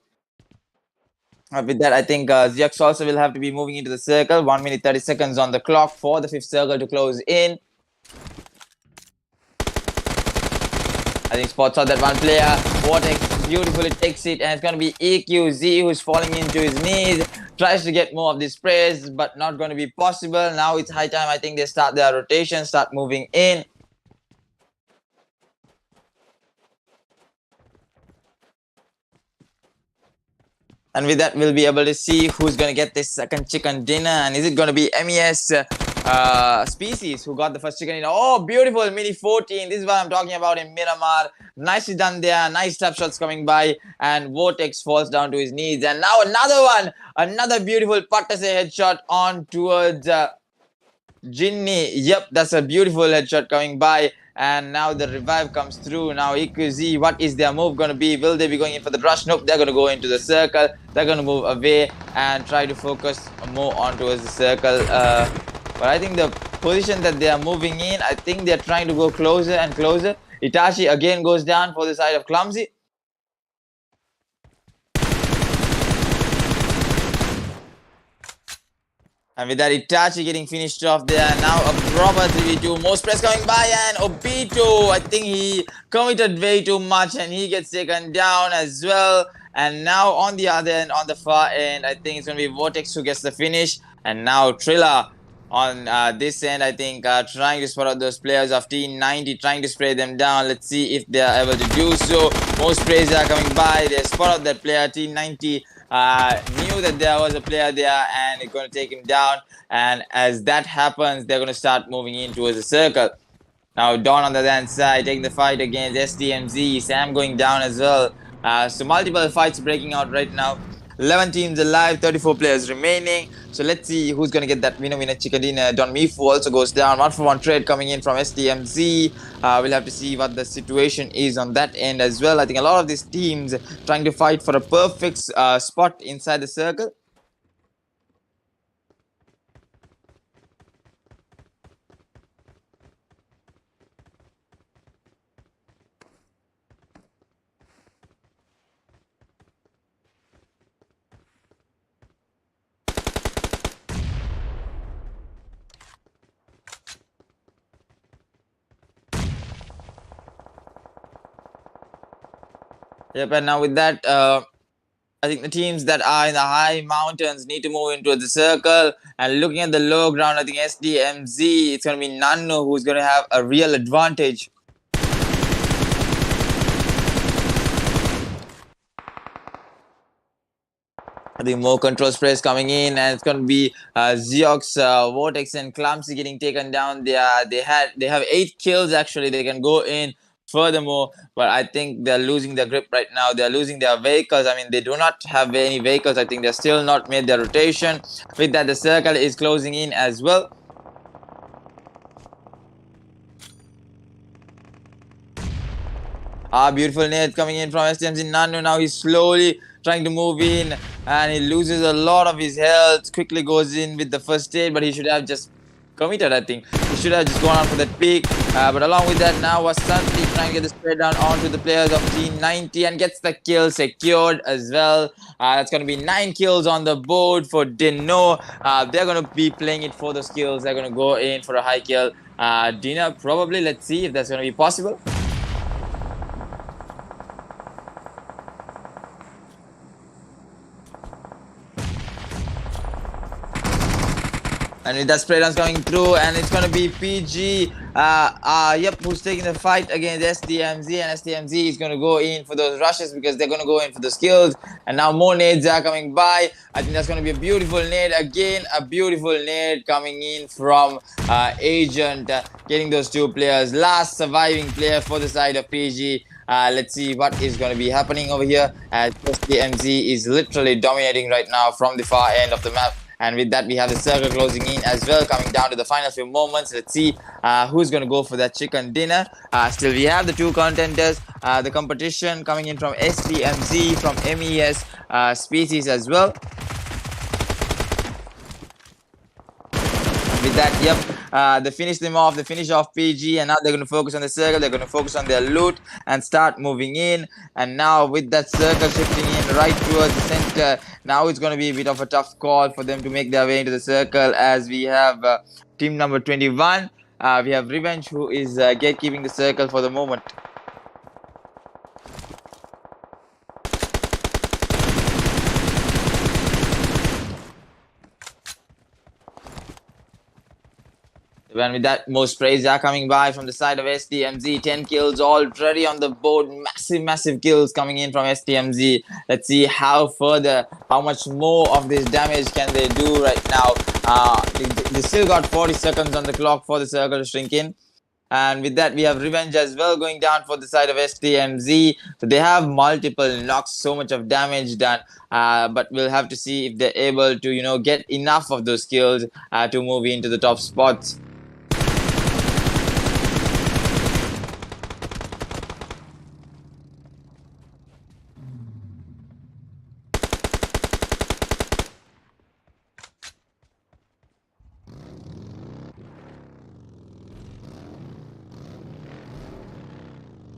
With that, I think ZEXOS also will have to be moving into the circle. 1 minute 30 seconds on the clock for the fifth circle to close in. I think spots out that one player. Vortex beautifully takes it, and it's going to be EQZ who's falling into his knees. Tries to get more of these sprays, but not going to be possible. Now it's high time. I think they start their rotation, start moving in. And with that, we'll be able to see who's going to get this second chicken dinner. And is it going to be MES Species who got the first chicken dinner? Oh, beautiful. Mini 14. This is what I'm talking about in Miramar. Nicely done there. Nice tap shots coming by. And Vortex falls down to his knees. And now another one. Another beautiful Pattase headshot on towards Jinni. Yep, that's a beautiful headshot coming by. And now the revive comes through. Now EQZ, what is their move going to be? Will they be going in for the rush? Nope, they're going to go into the circle. They're going to move away and try to focus more on towards the circle. But I think the position that they are moving in, I think they're trying to go closer and closer. Itachi again goes down for the side of Clumsy. And with that, Itachi getting finished off there. Now a proper 3v2. Most press coming by, and Obito, I think he committed way too much and he gets taken down as well. And now on the other end, on the far end, I think it's going to be Vortex who gets the finish. And now TRILLA on this end, I think trying to spot out those players of T90, trying to spray them down. Let's see if they are able to do so. Most sprays are coming by. They spot out that player T90. Knew that there was a player there and it's going to take him down. And as that happens, they're going to start moving in towards the circle. Now, Dawn on the other hand side, taking the fight against SDMZ. Sam going down as well. So multiple fights breaking out right now. 11 teams alive, 34 players remaining. So let's see who's going to get that winner chicken dinner. Don Mifu also goes down. 1-for-1 trade coming in from SDMZ. We'll have to see what the situation is on that end as well. I think a lot of these teams trying to fight for a perfect spot inside the circle. Yep, and now with that, I think the teams that are in the high mountains need to move into the circle. And looking at the low ground, I think SDMZ, it's going to be Nano who's going to have a real advantage. I think more control sprays coming in, and it's going to be ZEXOS, Vortex, and Clumsy getting taken down. They have 8 kills actually. They can go in furthermore, but I think they're losing their grip right now. They're losing their vehicles. I mean, they do not have any vehicles. I think they're still not made their rotation. With that, the circle is closing in as well. Beautiful nade coming in from SDMZ Nano. Now he's slowly trying to move in, and he loses a lot of his health. Quickly goes in with the first aid, but he should have just committed, I think. He should have just gone out for that peak. But along with that, now Vasanti trying to get the spray down onto the players of Team 90 and gets the kill secured as well. That's going to be 9 kills on the board for DENO. They're going to be playing it for those kills. They're going to go in for a high kill. Dina, probably. Let's see if that's going to be possible. And with that spray dance coming through, and it's going to be PG, who's taking the fight against SDMZ, and SDMZ is going to go in for those rushes because they're going to go in for the skills. And now more nades are coming by. I think that's going to be a beautiful nade again, a beautiful nade coming in from Agent, getting those 2 players. Last surviving player for the side of PG. Let's see what is going to be happening over here, as SDMZ is literally dominating right now from the far end of the map. And with that, we have the circle closing in as well, coming down to the final few moments. Let's see who's going to go for that chicken dinner. Still, we have the 2 contenders. The competition coming in from SDMZ, from MES Species as well. With that, yep, they finish them off. They finish off PG, and now they're going to focus on the circle. They're going to focus on their loot and start moving in. And now with that circle shifting in right towards the center, now it's going to be a bit of a tough call for them to make their way into the circle, as we have team number 21. We have Revenge, who is gatekeeping the circle for the moment. And with that, more sprays are coming by from the side of SDMZ. 10 kills already on the board. Massive kills coming in from SDMZ. Let's see how much more of this damage can they do right now. They still got 40 seconds on the clock for the circle to shrink in. And with that, we have Revenge as well going down for the side of SDMZ. So they have multiple knocks, so much of damage done. But we'll have to see if they're able to, get enough of those kills to move into the top spots.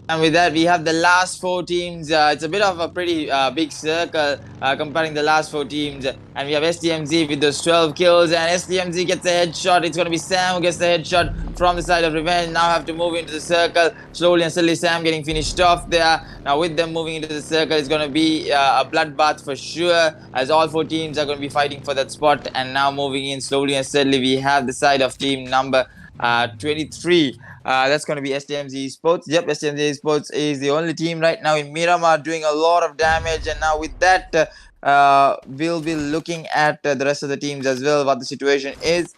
And with that, we have the last 4 teams. It's a bit of a pretty big circle comparing the last 4 teams. And we have SDMZ with those 12 kills. And SDMZ gets a headshot. It's going to be Sam who gets the headshot from the side of Revenge. Now have to move into the circle. Slowly and steadily, Sam getting finished off there. Now with them moving into the circle, it's going to be a bloodbath for sure, as all 4 teams are going to be fighting for that spot. And now moving in slowly and steadily, we have the side of team number 23. That's going to be SDMZ Esports. Yep, SDMZ Esports is the only team right now in Miramar doing a lot of damage. And now with that, we'll be looking at the rest of the teams as well, what the situation is.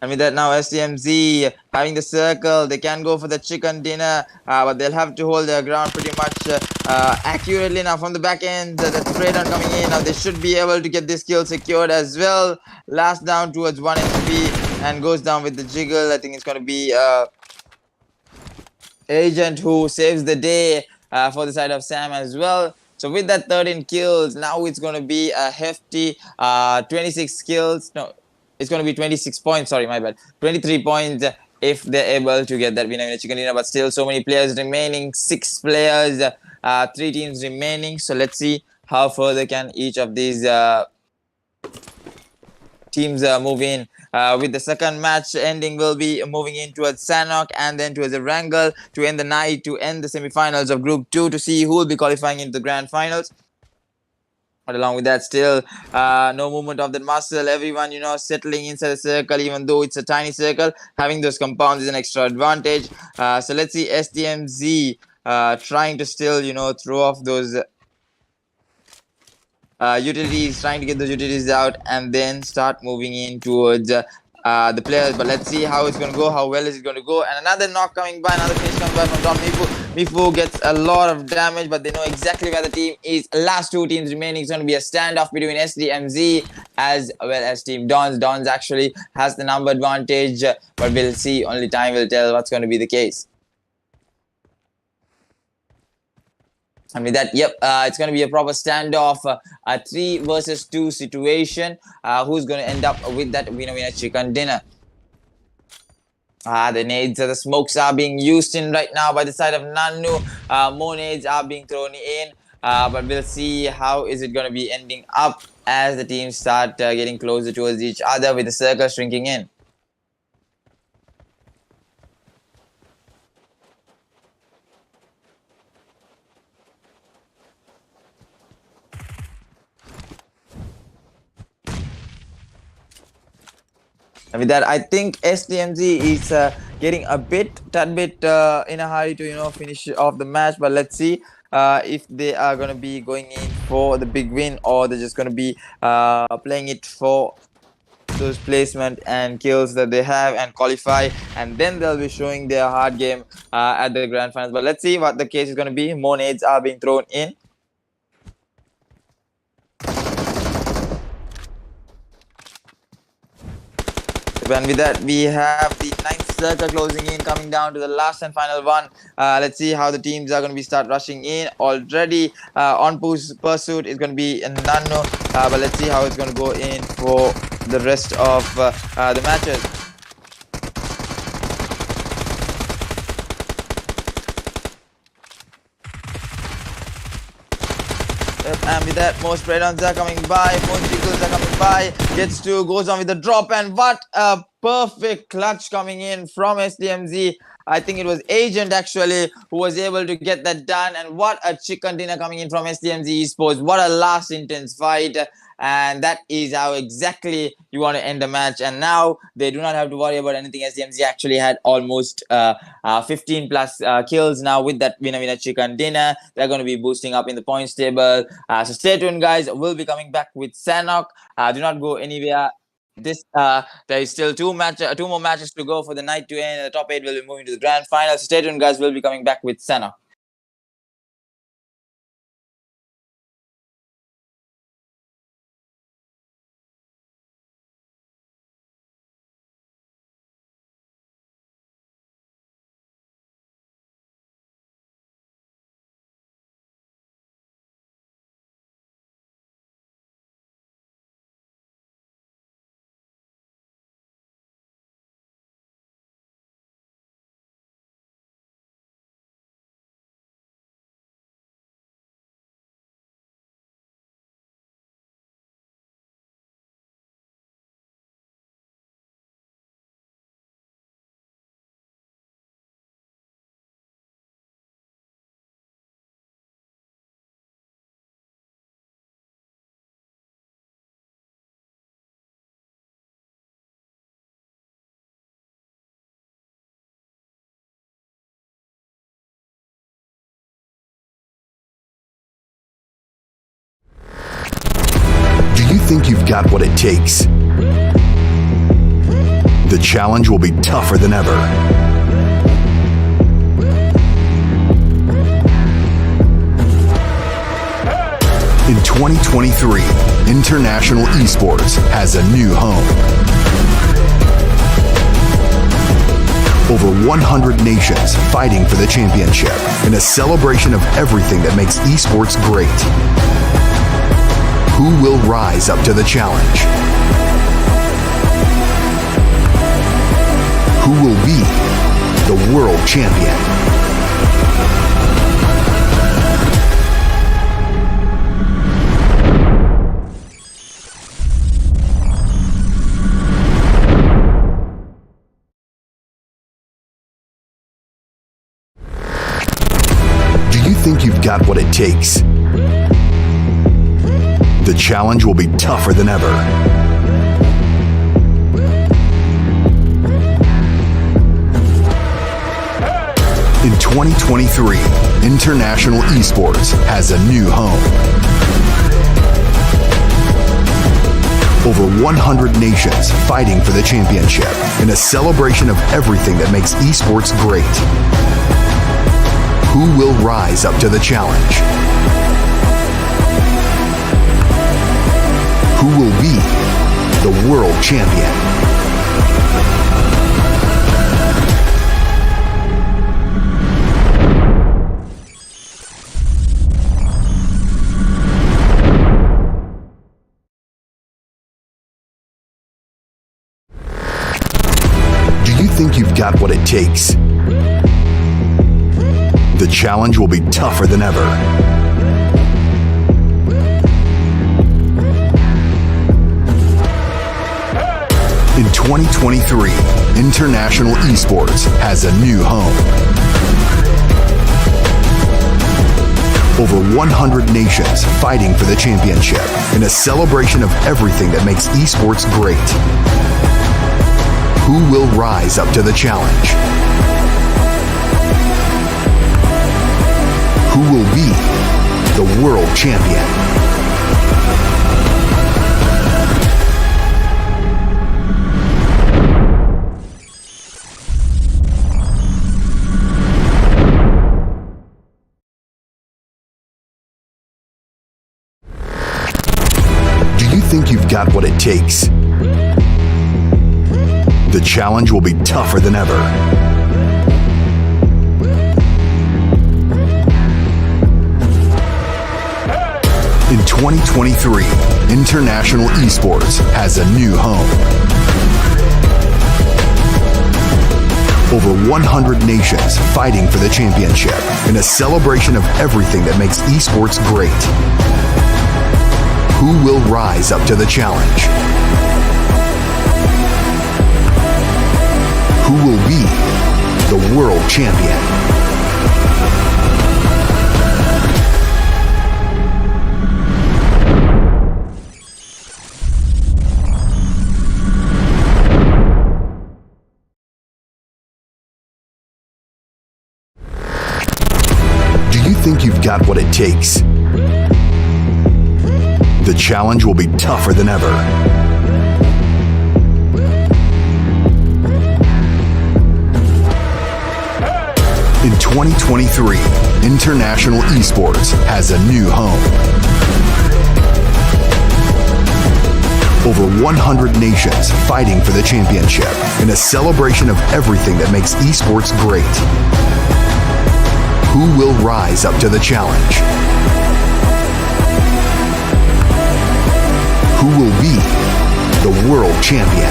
And with that, now SDMZ having the circle, they can go for the chicken dinner, but they'll have to hold their ground pretty much accurately. Now from the back end, that spray down coming in. Now they should be able to get this kill secured as well. Last down towards 1 HP and goes down with the jiggle. I think it's going to be Agent who saves the day for the side of Sam as well. So with that 13 kills, now it's going to be a hefty 26 kills. No, it's going to be 26 points. Sorry, my bad. 23 points if they're able to get that winner chicken dinner. But still, so many players remaining, 6 players, 3 teams remaining. So let's see how further can each of these teams move in. With the second match ending, we'll be moving in towards Sanok and then towards the Wrangell to end the night, to end the semi-finals of Group 2, to see who will be qualifying into the grand finals. But along with that, still no movement of the muscle. Everyone, settling inside the circle, even though it's a tiny circle. Having those compounds is an extra advantage. So let's see SDMZ trying to still, throw off those utilities, trying to get those utilities out and then start moving in towards the players. But let's see how it's going to go, how well is it going to go. And another knock coming by, another finish coming by from top. Mifu gets a lot of damage, but they know exactly where the team is. Last 2 teams remaining. It's going to be a standoff between SDMZ as well as Team Dons. Dons actually has the number advantage, but we'll see. Only time will tell what's going to be the case. And with that, it's going to be a proper standoff, a 3 versus 2 situation. Who's going to end up with that winner chicken dinner? The nades, the smokes are being used in right now by the side of Nanu. More nades are being thrown in. But we'll see how is it going to be ending up as the teams start getting closer towards each other with the circle shrinking in. And with that, I think SDMZ is getting a tad bit in a hurry to finish off the match. But let's see if they are going to be going in for the big win, or they're just going to be playing it for those placement and kills that they have and qualify, and then they'll be showing their hard game at the grand finals. But let's see what the case is going to be. More nades are being thrown in. And with that, we have the 9th circle closing in, coming down to the last and final one. Let's see how the teams are going to be start rushing in. Already on pursuit is going to be Nano, but let's see how it's going to go in for the rest of the matches. And with that, more spread-ons are coming by, more jiggles are coming by, gets to, goes on with the drop, and what a perfect clutch coming in from SDMZ. I think it was Agent actually who was able to get that done, and what a chicken dinner coming in from SDMZ Esports. What a last intense fight, and that is how exactly you want to end the match. And now they do not have to worry about anything. SDMZ actually had almost 15 plus kills now with that winner chicken dinner. They're going to be boosting up in the points table. So stay tuned, guys. We'll be coming back with Sanok. Do not go anywhere. There is still 2 more matches to go for the night to end. The top 8 will be moving to the grand final. So stay tuned, guys. We'll be coming back with Sanok. Do you think you've got what it takes? The challenge will be tougher than ever. In 2023, international esports has a new home. Over 100 nations fighting for the championship in a celebration of everything that makes esports great. Who will rise up to the challenge? Who will be the world champion. Do you think you've got what it takes? The challenge will be tougher than ever. In 2023, international esports has a new home. Over 100 nations fighting for the championship in a celebration of everything that makes esports great. Who will rise up to the challenge? Who will be the world champion? Do you think you've got what it takes? The challenge will be tougher than ever. In 2023, international esports has a new home. Over 100 nations fighting for the championship in a celebration of everything that makes esports great. Who will rise up to the challenge? Who will be the world champion? Do you think you've got what it takes? The challenge will be tougher than ever. In 2023, international esports has a new home. Over 100 nations fighting for the championship in a celebration of everything that makes esports great. Who will rise up to the challenge? Who will be the world champion? Do you think you've got what it takes? The challenge will be tougher than ever. In 2023, international esports has a new home. Over 100 nations fighting for the championship in a celebration of everything that makes esports great. Who will rise up to the challenge? Who will be the world champion?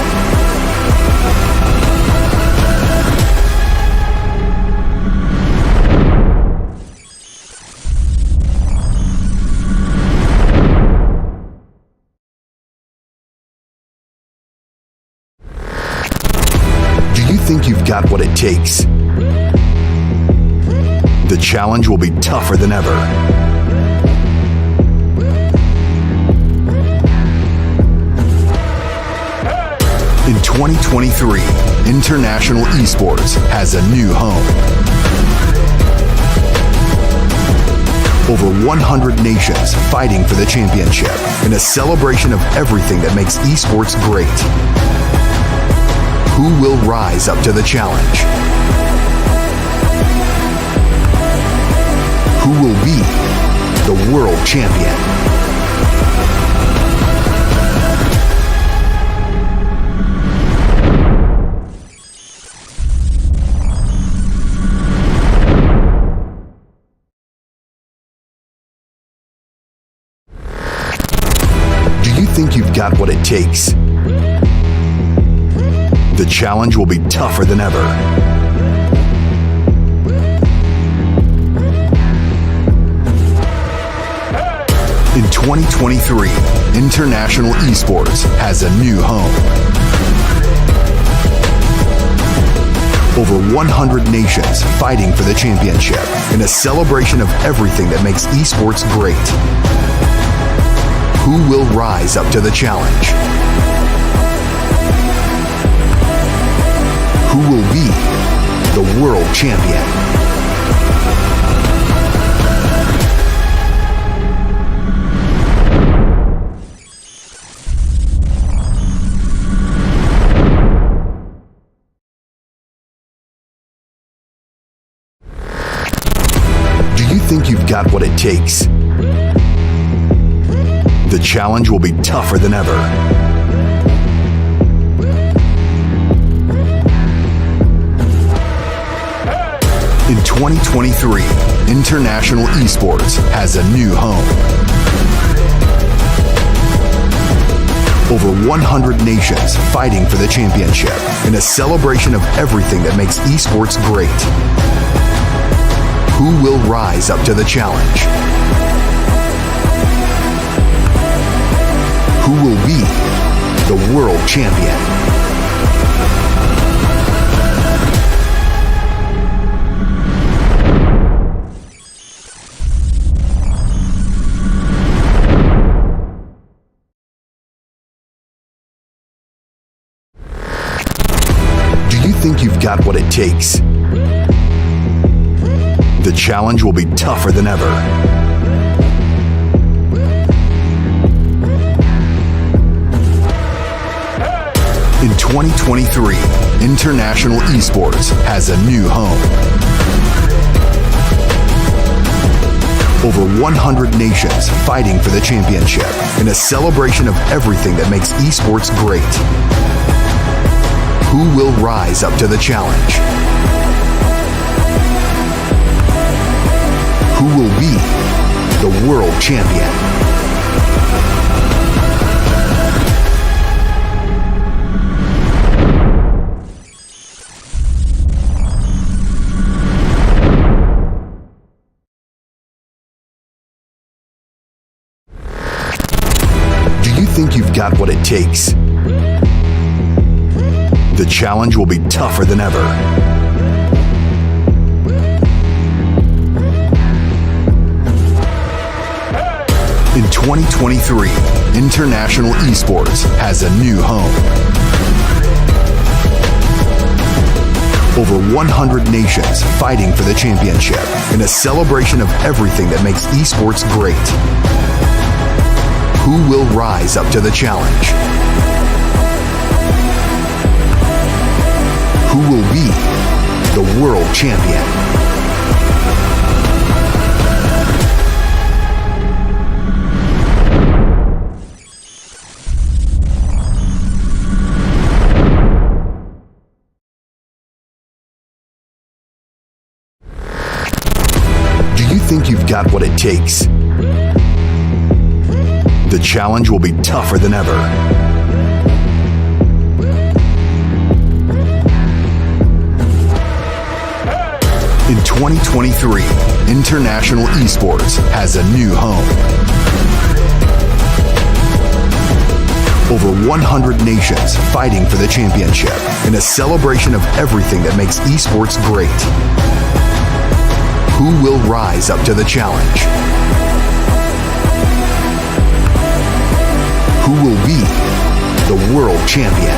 Do you think you've got what it takes? The challenge will be tougher than ever. In 2023, international esports has a new home. Over 100 nations fighting for the championship in a celebration of everything that makes esports great. Who will rise up to the challenge? Who will be the world champion? Do you think you've got what it takes? The challenge will be tougher than ever. In 2023, international esports has a new home. Over 100 nations fighting for the championship in a celebration of everything that makes esports great. Who will rise up to the challenge? Who will be the world champion? Do you think you've got what it takes? The challenge will be tougher than ever. In 2023, international esports has a new home. Over 100 nations fighting for the championship in a celebration of everything that makes esports great. Who will rise up to the challenge? Who will be the world champion? Do you think you've got what it takes? The challenge will be tougher than ever. In 2023, international esports has a new home. Over 100 nations fighting for the championship in a celebration of everything that makes esports great. Who will rise up to the challenge? Who will be the world champion? Do you think you've got what it takes? The challenge will be tougher than ever. In 2023, international esports has a new home. Over 100 nations fighting for the championship in a celebration of everything that makes esports great. Who will rise up to the challenge? Who will be the world champion? Do you think you've got what it takes? The challenge will be tougher than ever. In 2023, international esports has a new home. Over 100 nations fighting for the championship in a celebration of everything that makes esports great. Who will rise up to the challenge? Who will be the world champion?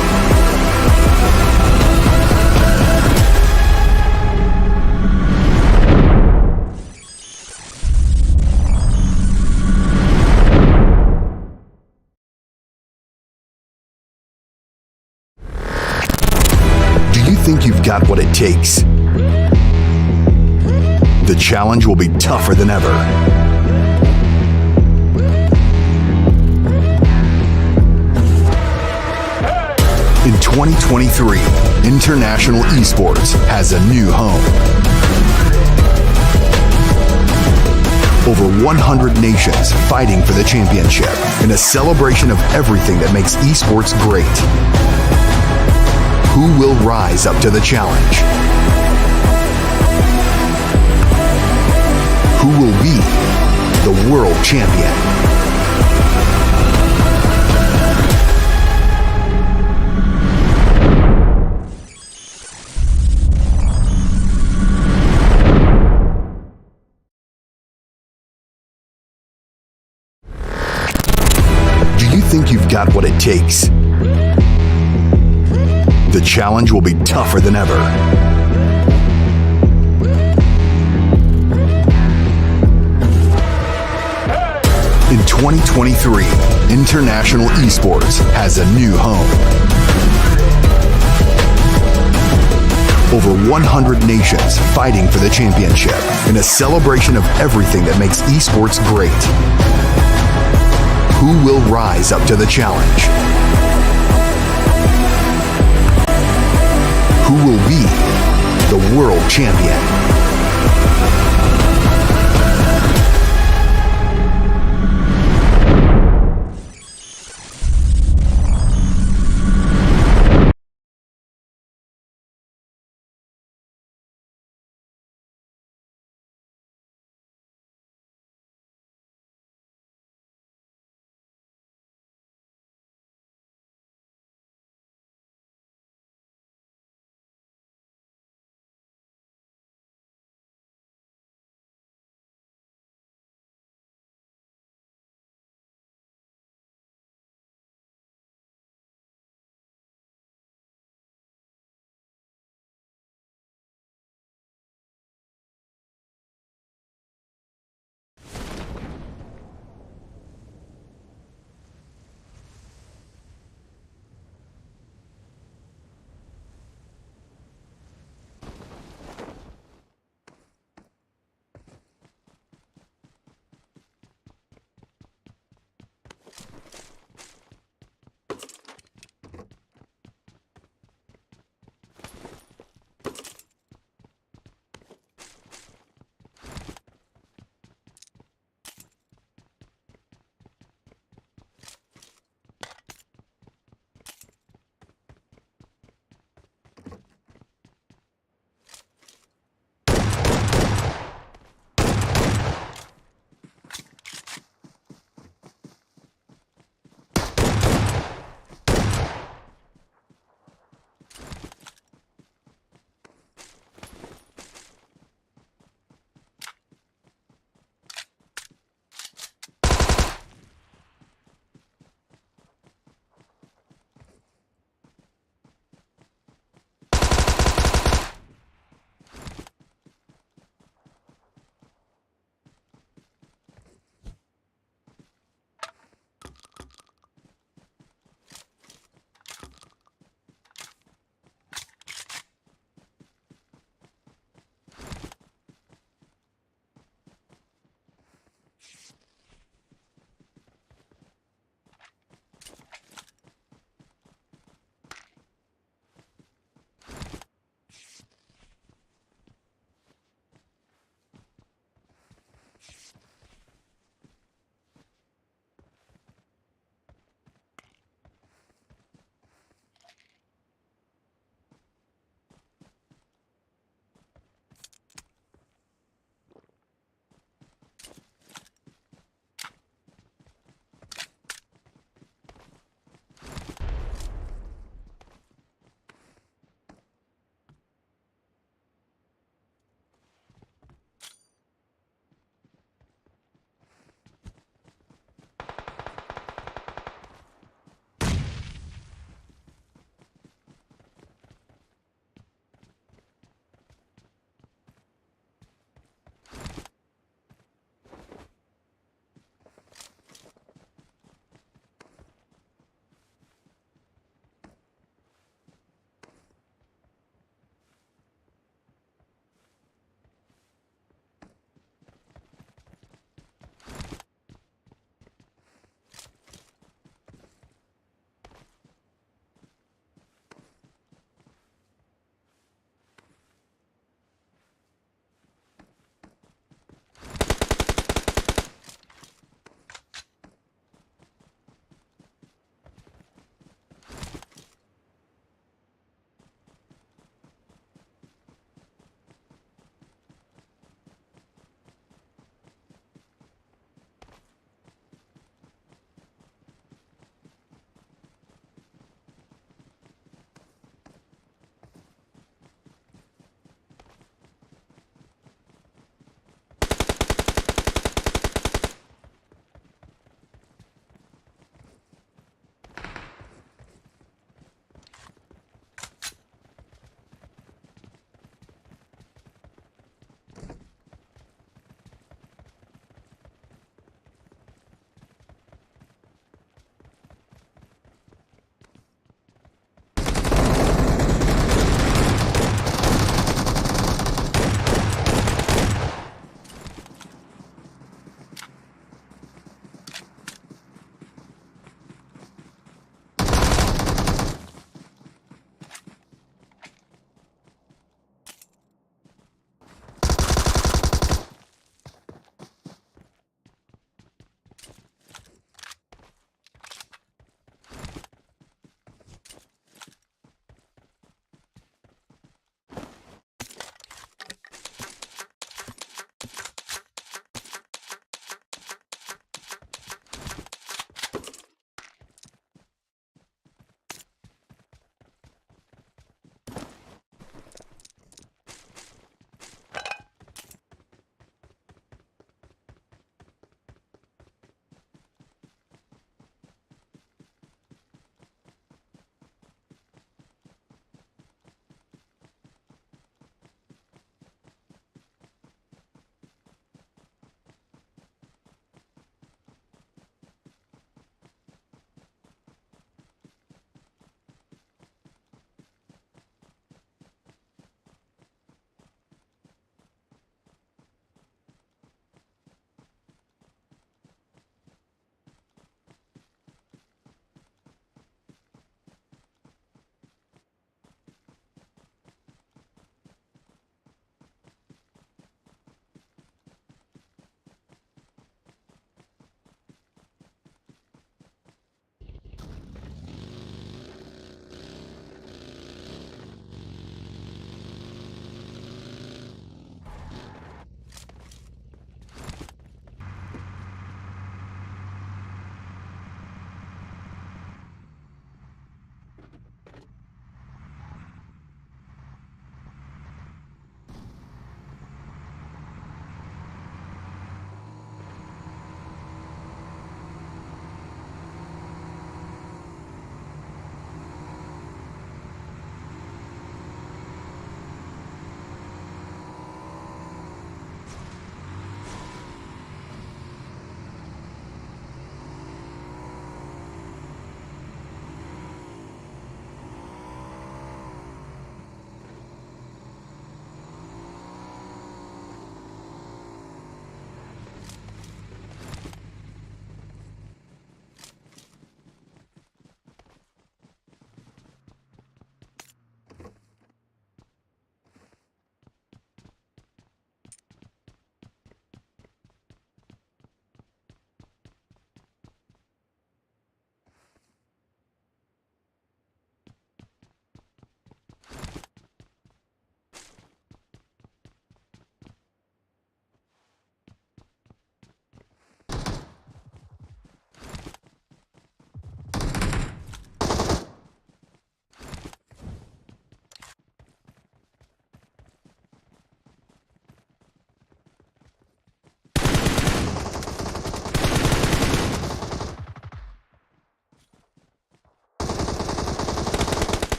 Do you think you've got what it takes? The challenge will be tougher than ever. In 2023, international esports has a new home. Over 100 nations fighting for the championship in a celebration of everything that makes esports great. Who will rise up to the challenge? Who will be the world champion? think you've got what it takes. The challenge will be tougher than ever. In 2023, international esports has a new home. Over 100 nations fighting for the championship in a celebration of everything that makes esports great. Who will rise up to the challenge? Who will be the world champion?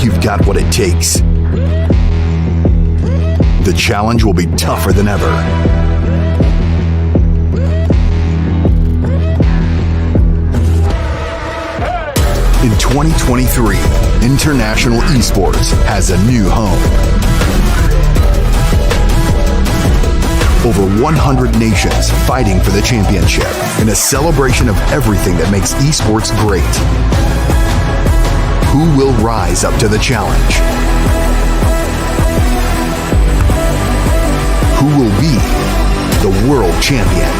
you've got what it takes? The challenge will be tougher than ever. In 2023, international esports has a new home. Over 100 nations fighting for the championship in a celebration of everything that makes esports great. Who will rise up to the challenge? Who will be the world champion?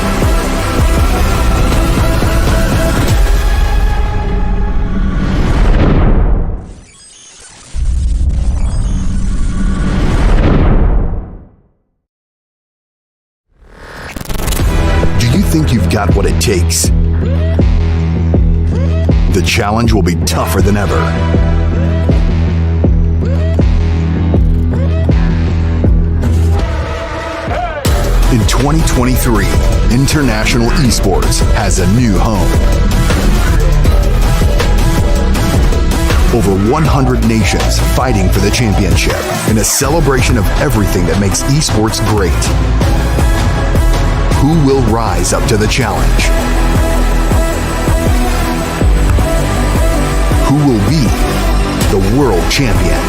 Do you think you've got what it takes? The challenge will be tougher than ever. In 2023, international esports has a new home. Over 100 nations fighting for the championship in a celebration of everything that makes esports great. Who will rise up to the challenge? Who will be the world champion?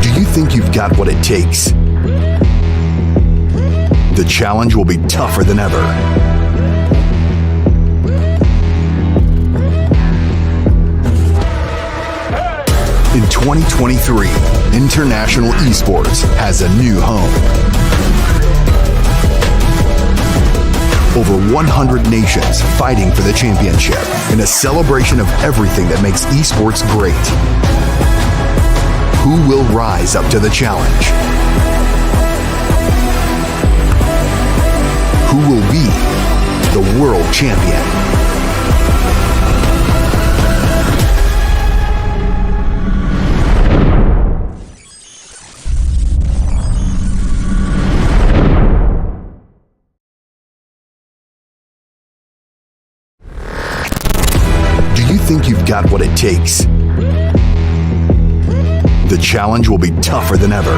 Do you think you've got what it takes? The challenge will be tougher than ever. In 2023, international esports has a new home. Over 100 nations fighting for the championship in a celebration of everything that makes esports great. Who will rise up to the challenge? Who will be the world champion? Do you think you've got what it takes? The challenge will be tougher than ever.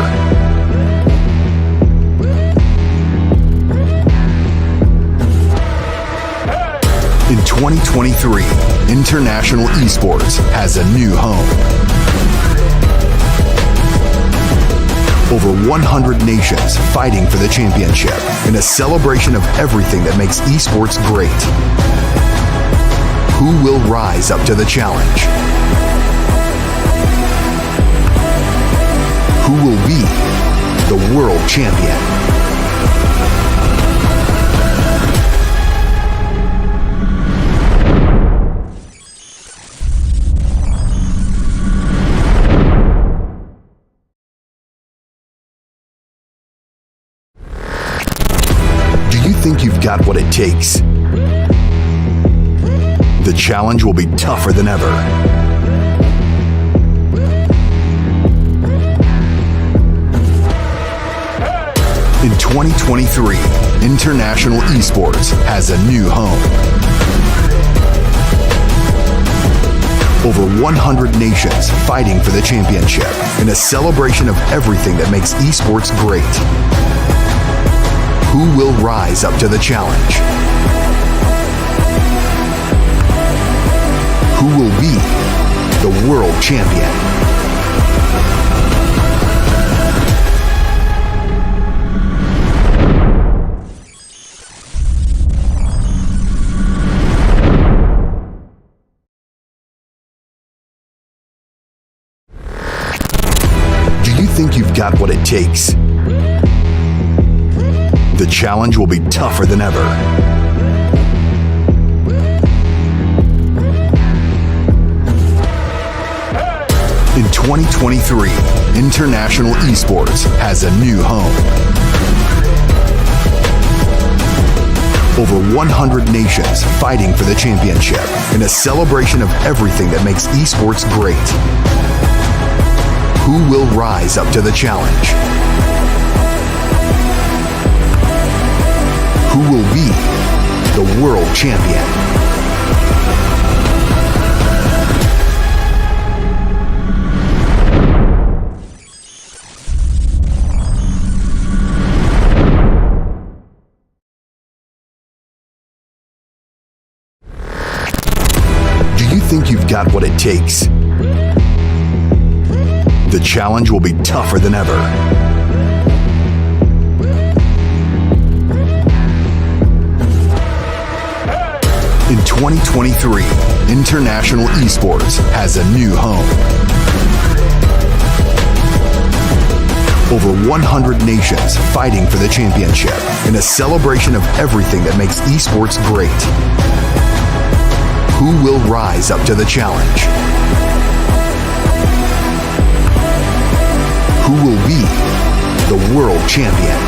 In 2023, international esports has a new home. Over 100 nations fighting for the championship in a celebration of everything that makes esports great. Who will rise up to the challenge? Who will be the world champion? Do you think you've got what it takes? The challenge will be tougher than ever. In 2023, international esports has a new home. Over 100 nations fighting for the championship in a celebration of everything that makes esports great. Who will rise up to the challenge? Who will be the world champion? Do you think you've got what it takes? The challenge will be tougher than ever. In 2023, international esports has a new home. Over 100 nations fighting for the championship in a celebration of everything that makes esports great. Who will rise up to the challenge? Who will be the world champion? Do you think you've got what it takes? The challenge will be tougher than ever. In 2023, international esports has a new home. Over 100 nations fighting for the championship in a celebration of everything that makes esports great. Who will rise up to the challenge? Who will be the world champion?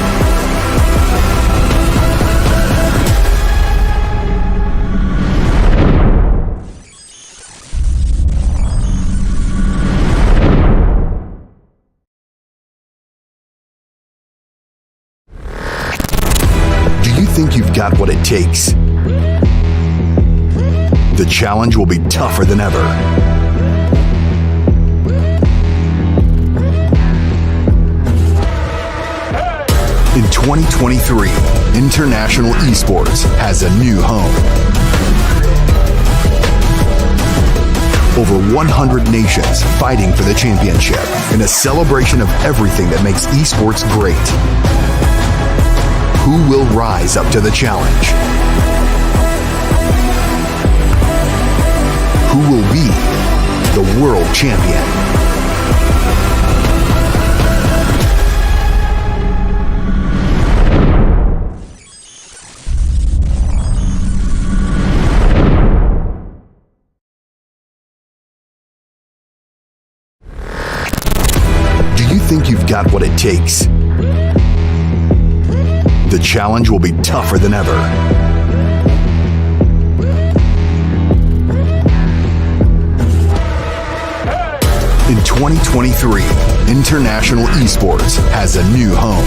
Do you think you've got what it takes? The challenge will be tougher than ever. In 2023, international esports has a new home. Over 100 nations fighting for the championship in a celebration of everything that makes esports great. Who will rise up to the challenge? Who will be the world champion? Do you think you've got what it takes? The challenge will be tougher than ever. In 2023, international esports has a new home.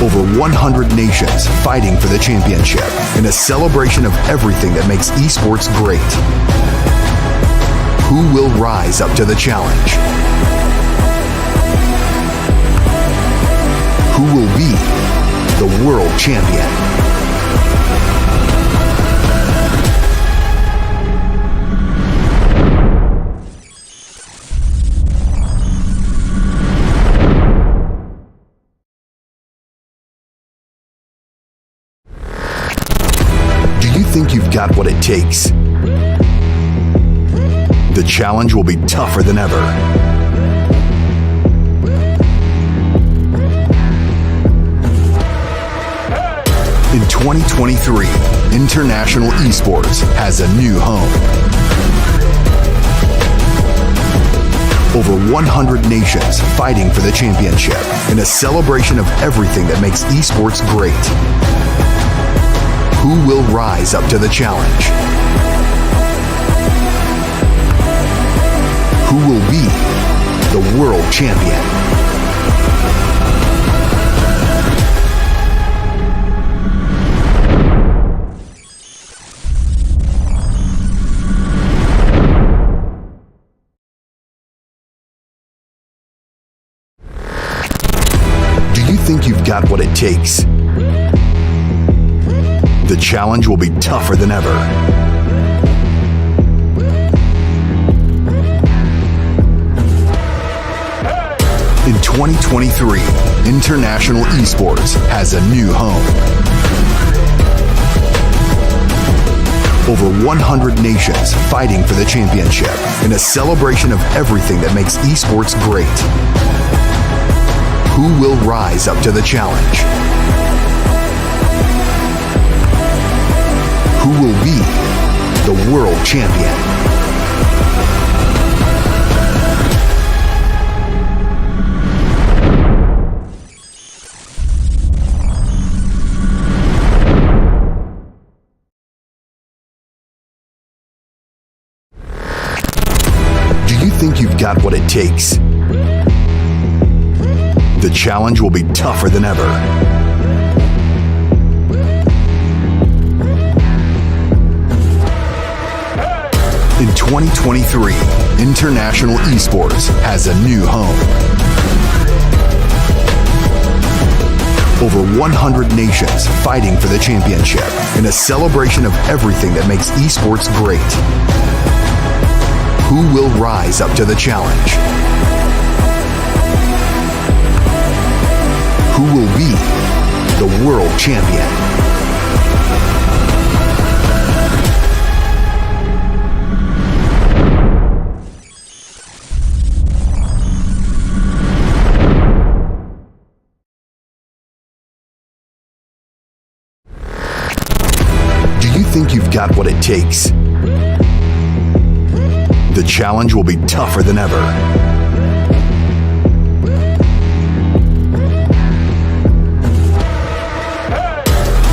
Over 100 nations fighting for the championship in a celebration of everything that makes esports great. Who will rise up to the challenge? Who will be the world champion? Do you think you've got what it takes? The challenge will be tougher than ever. In 2023, international esports has a new home. Over 100 nations fighting for the championship in a celebration of everything that makes esports great. Who will rise up to the challenge? Who will be the world champion? Do you think you've got what it takes? The challenge will be tougher than ever. In 2023, international esports has a new home. Over 100 nations fighting for the championship in a celebration of everything that makes esports great. Who will rise up to the challenge? Who will be the world champion? it takes. The challenge will be tougher than ever. In 2023, international esports has a new home. Over 100 nations fighting for the championship in a celebration of everything that makes esports great. Who will rise up to the challenge? Who will be the world champion? Do you think you've got what it takes? The challenge will be tougher than ever.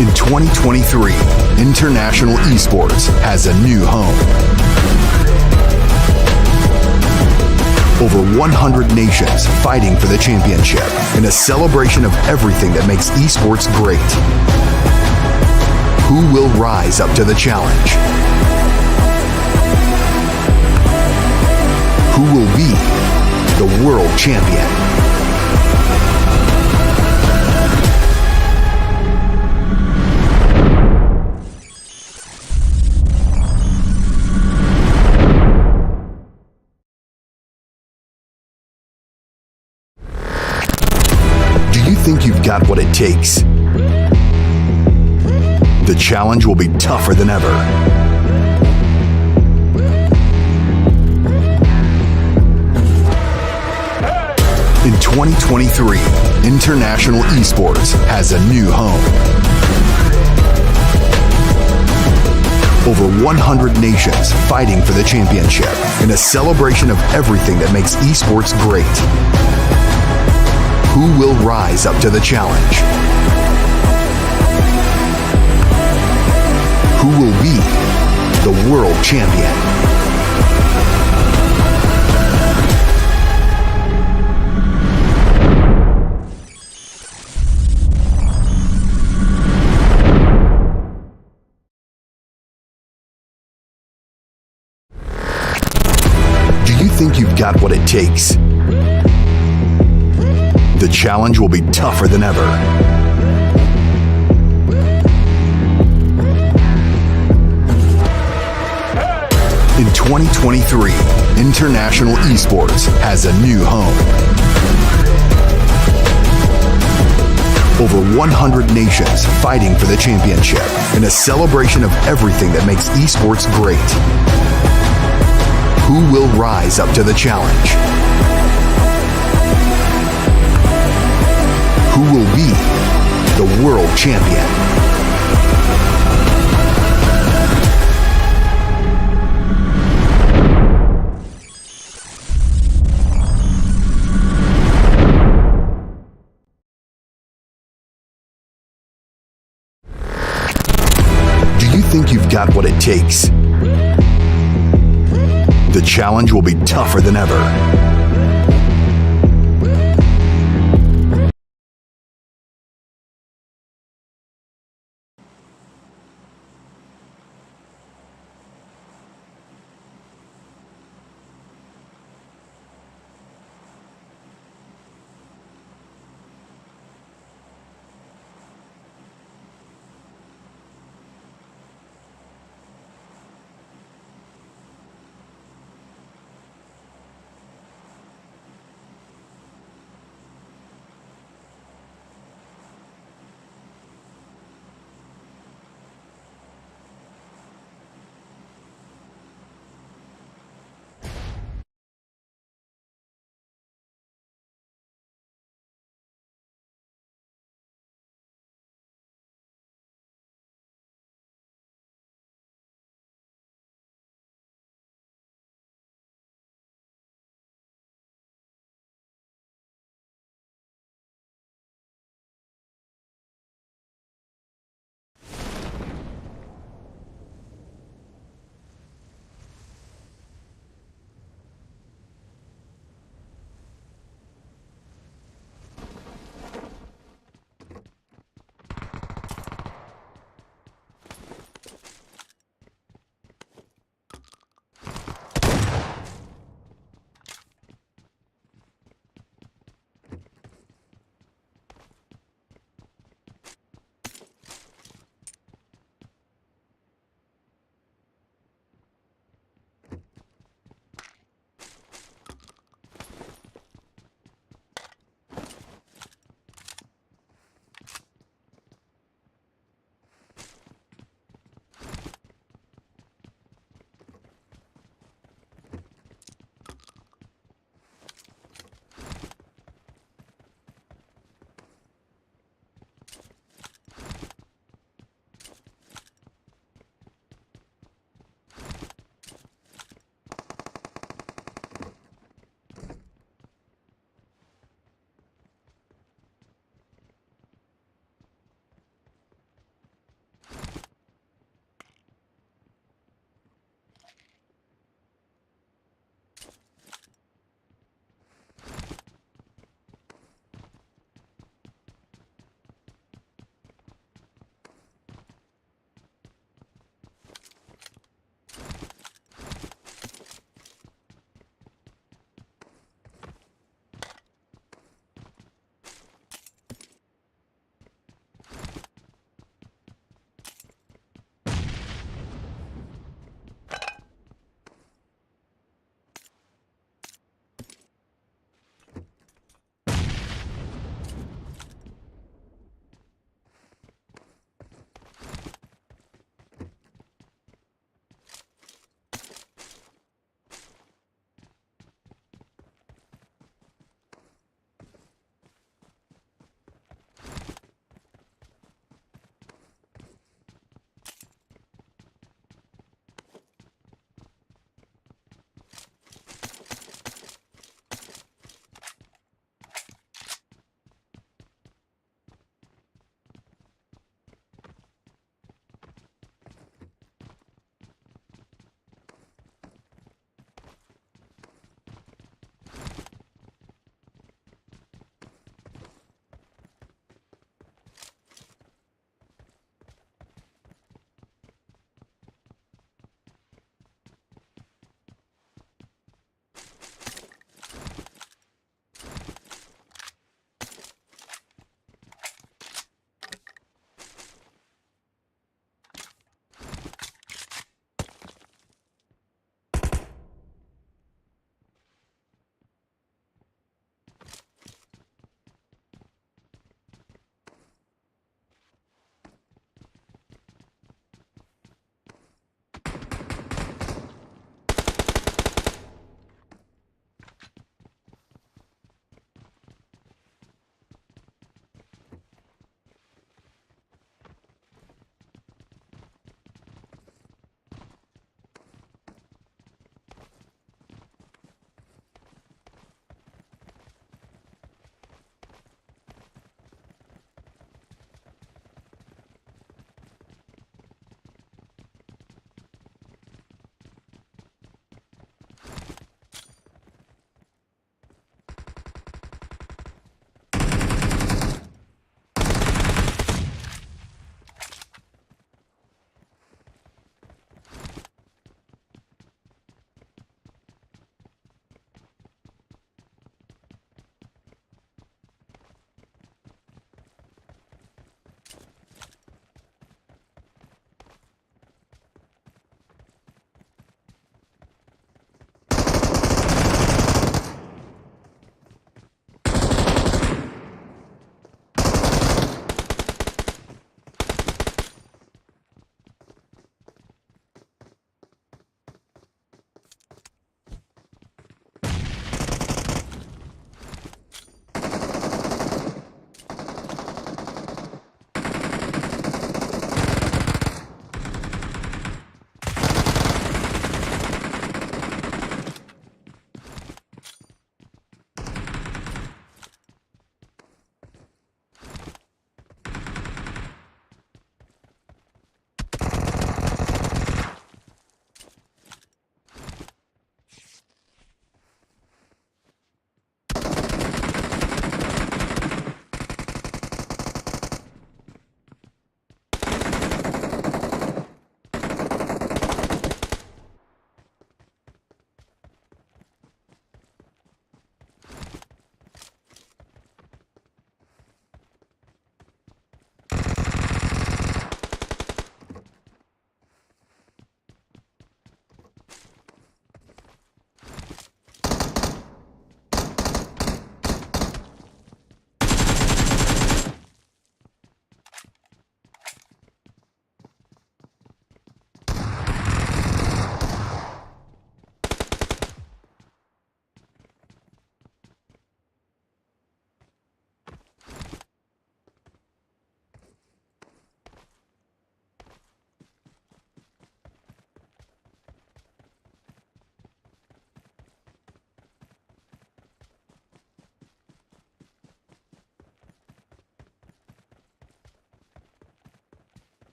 In 2023, international esports has a new home. Over 100 nations fighting for the championship in a celebration of everything that makes esports great. Who will rise up to the challenge? Who will be the world champion? Do you think you've got what it takes? The challenge will be tougher than ever. In 2023, international esports has a new home. Over 100 nations fighting for the championship in a celebration of everything that makes esports great. Who will rise up to the challenge? Who will be the world champion? Do you think you've got what it takes? The challenge will be tougher than ever. In 2023, international esports has a new home. Over 100 nations fighting for the championship in a celebration of everything that makes esports great. Who will rise up to the challenge? Who will be the world champion? Do you think you've got what it takes? The challenge will be tougher than ever.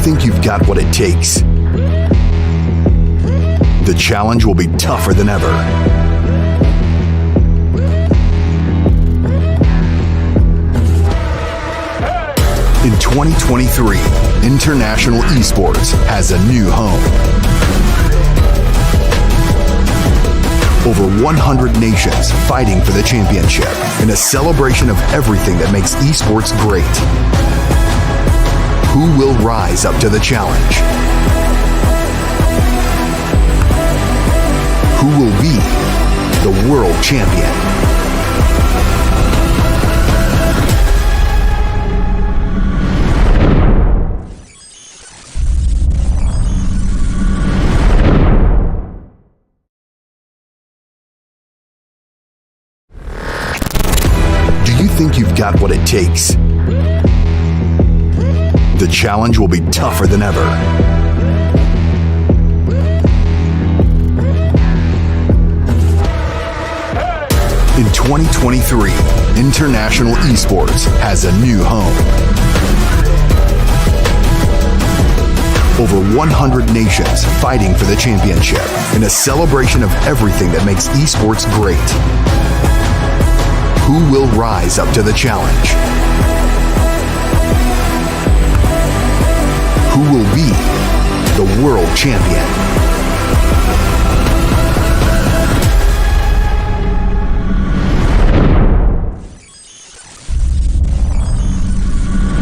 think you've got what it takes? The challenge will be tougher than ever. In 2023, international esports has a new home. Over 100 nations fighting for the championship in a celebration of everything that makes esports great. Who will rise up to the challenge? Who will be the world champion? Do you think you've got what it takes? The challenge will be tougher than ever. In 2023, international esports has a new home. Over 100 nations fighting for the championship in a celebration of everything that makes esports great. Who will rise up to the challenge? Who will be the world champion?